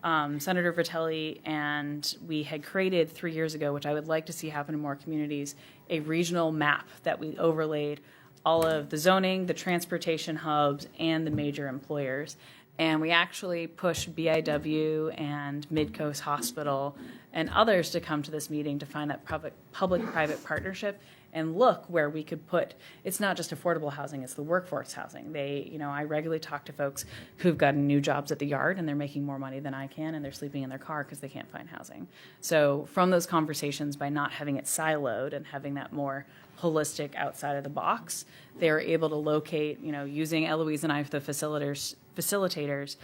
Senator Vitelli, and we had created 3 years ago, which I would like to see happen in more communities, a regional map that we overlaid all of the zoning, the transportation hubs, and the major employers. And we actually pushed BIW and Midcoast Hospital and others to come to this meeting to find that public-private partnership and look where we could put, it's not just affordable housing, it's the workforce housing. I regularly talk to folks who've gotten new jobs at the yard and they're making more money than I can and they're sleeping in their car because they can't find housing. So from those conversations, by not having it siloed and having that more holistic outside of the box, they were able to locate, using Eloise and I, the facilitators,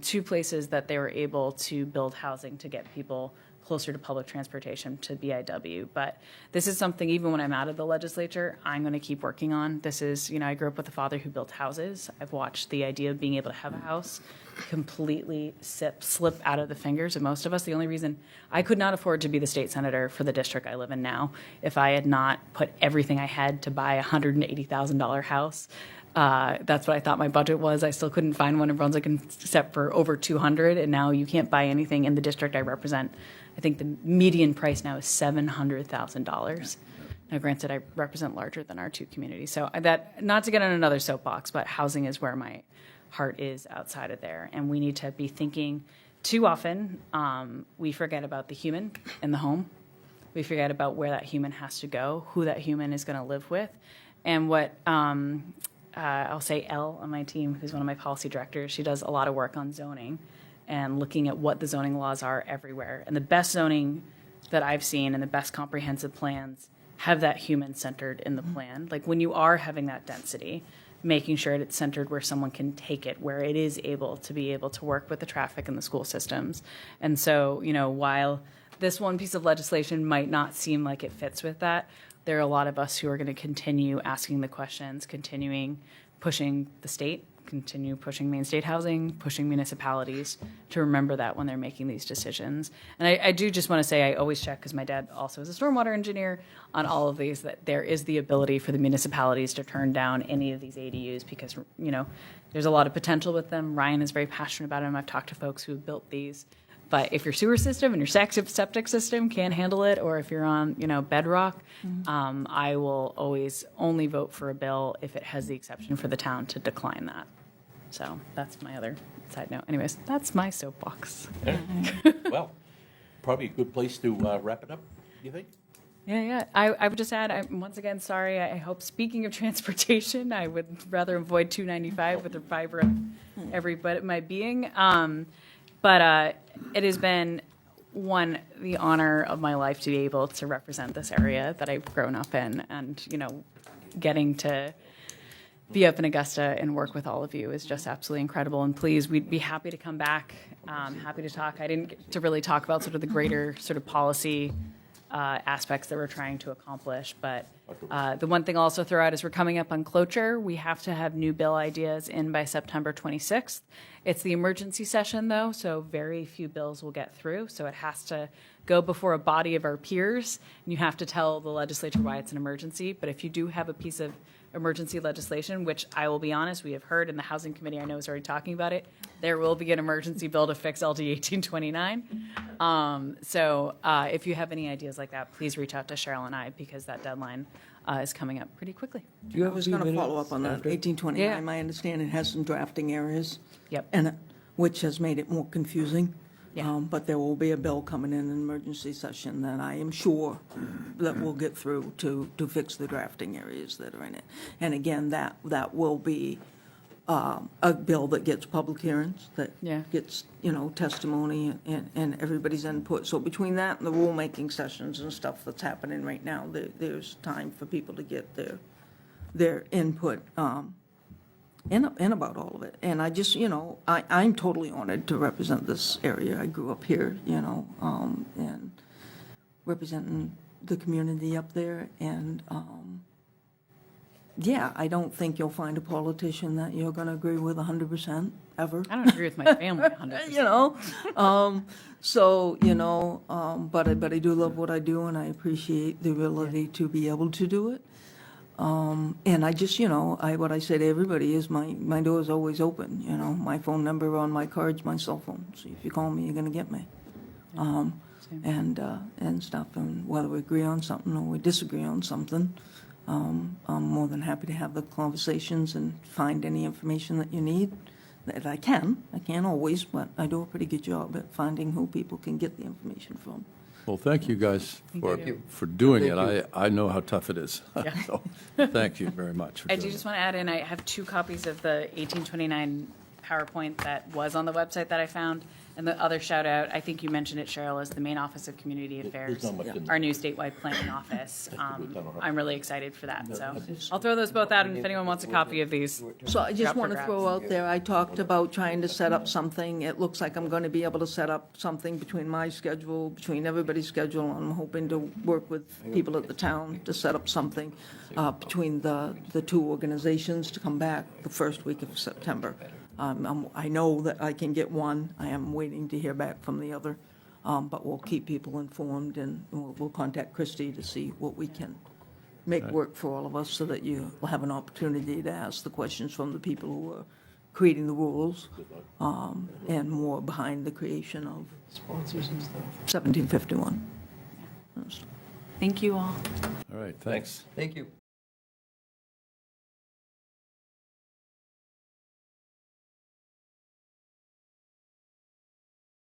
2 places that they were able to build housing to get people closer to public transportation, to BIW. But this is something, even when I'm out of the legislature, I'm going to keep working on. This is, I grew up with a father who built houses. I've watched the idea of being able to have a house completely slip out of the fingers of most of us. The only reason I could not afford to be the state senator for the district I live in now if I had not put everything I had to buy a $180,000 house. That's what I thought my budget was. I still couldn't find one in Brunswick except for over 200, and now you can't buy anything in the district I represent. I think the median price now is $700,000. Now, granted, I represent larger than our 2 communities, so that, not to get on another soapbox, but housing is where my heart is outside of there, and we need to be thinking. Too often, we forget about the human in the home. We forget about where that human has to go, who that human is going to live with, and what. I'll say Elle on my team, who's one of my policy directors, she does a lot of work on zoning and looking at what the zoning laws are everywhere. And the best zoning that I've seen and the best comprehensive plans have that human centered in the plan. Like when you are having that density, making sure it's centered where someone can take it, where it is able to work with the traffic and the school systems. And so, while this one piece of legislation might not seem like it fits with that, there are a lot of us who are going to continue asking the questions, continuing pushing the state, continue pushing Maine State Housing, pushing municipalities to remember that when they're making these decisions. And I do just want to say I always check, because my dad also is a stormwater engineer, on all of these, that there is the ability for the municipalities to turn down any of these ADUs because, you know, there's a lot of potential with them. Ryan is very passionate about them. I've talked to folks who have built these. But if your sewer system and your septic system can't handle it, or if you're on, you know, bedrock, I will always only vote for a bill if it has the exception for the town to decline that. So that's my other side note. Anyways, that's my soapbox. Yeah. Well, probably a good place to wrap it up, you think? Yeah. I would just add, I'm once again sorry. I hope, speaking of transportation, I would rather avoid 295 with the fiber of every bit of my being. But it has been the honor of my life to be able to represent this area that I've grown up in, and, you know, getting to be up in Augusta and work with all of you is just absolutely incredible. And please, we'd be happy to come back, happy to talk. I didn't get to really talk about sort of the greater sort of policy aspects that we're trying to accomplish. But the one thing I'll also throw out is we're coming up on cloture. We have to have new bill ideas in by September 26th. It's the emergency session, though, so very few bills will get through. So it has to go before a body of our peers, and you have to tell the legislature why it's an emergency. But if you do have a piece of emergency legislation, which I will be honest, we have heard, and the Housing Committee I know is already talking about it, there will be an emergency bill to fix LD 1829. So if you have any ideas like that, please reach out to Cheryl and I, because that deadline is coming up pretty quickly. Do you I have a was few going to minutes follow up on that. after? 1829, Yeah. my understanding, has some drafting areas. Yep. And which has made it more confusing. Yeah. But there will be a bill coming in an emergency session that I am sure that we'll get through to fix the drafting areas that are in it. And again, that will be a bill that gets public hearings, that Yeah. gets, you know, testimony and everybody's input. So between that and the rulemaking sessions and stuff that's happening right now, there's time for people to get their input and about all of it. And I just, you know, I'm totally honored to represent this area. I grew up here, you know, and representing the community up there. And, yeah, I don't think you'll find a politician that you're going to agree with 100% ever. I don't agree with my family 100%. You know, so, you know, but I do love what I do, and I appreciate the ability to be able to do it. And I just, you know, what I say to everybody is my door is always open, you know. My phone number on my card's my cell phone. So if you call me, you're going to get me. And stuff. And whether we agree on something or we disagree on something, I'm more than happy to have the conversations and find any information that you need. That I can. I can't always, but I do a pretty good job at finding who people can get the information from. Well, thank you guys you. for doing Thank it. you. I know how tough it is. Yeah. So, thank you very much for I doing do it. just want to add in, I have 2 copies of the 1829 PowerPoint that was on the website that I found. And the other shout out, I think you mentioned it, Cheryl, is the Maine Office of Community Affairs, not much in there. our new statewide planning office. we've done all right. I'm really excited for that. So I'll throw those both out, and if anyone wants a copy of these. So I just Up for want to grabs. throw out there, I talked about trying to set up something. It looks like I'm going to be able to set up something between my schedule, between everybody's schedule. I'm hoping to work with people at the town to set up something between the 2 organizations to come back the first week of September. I know that I can get one. I am waiting to hear back from the other. But we'll keep people informed, and we'll contact Christie to see what we can make work for all of us, so that you will have an opportunity to ask the questions from the people who are creating the rules, and more behind the creation of Sponsors and stuff. 1751. Thank you all. All right, thanks. Thank you.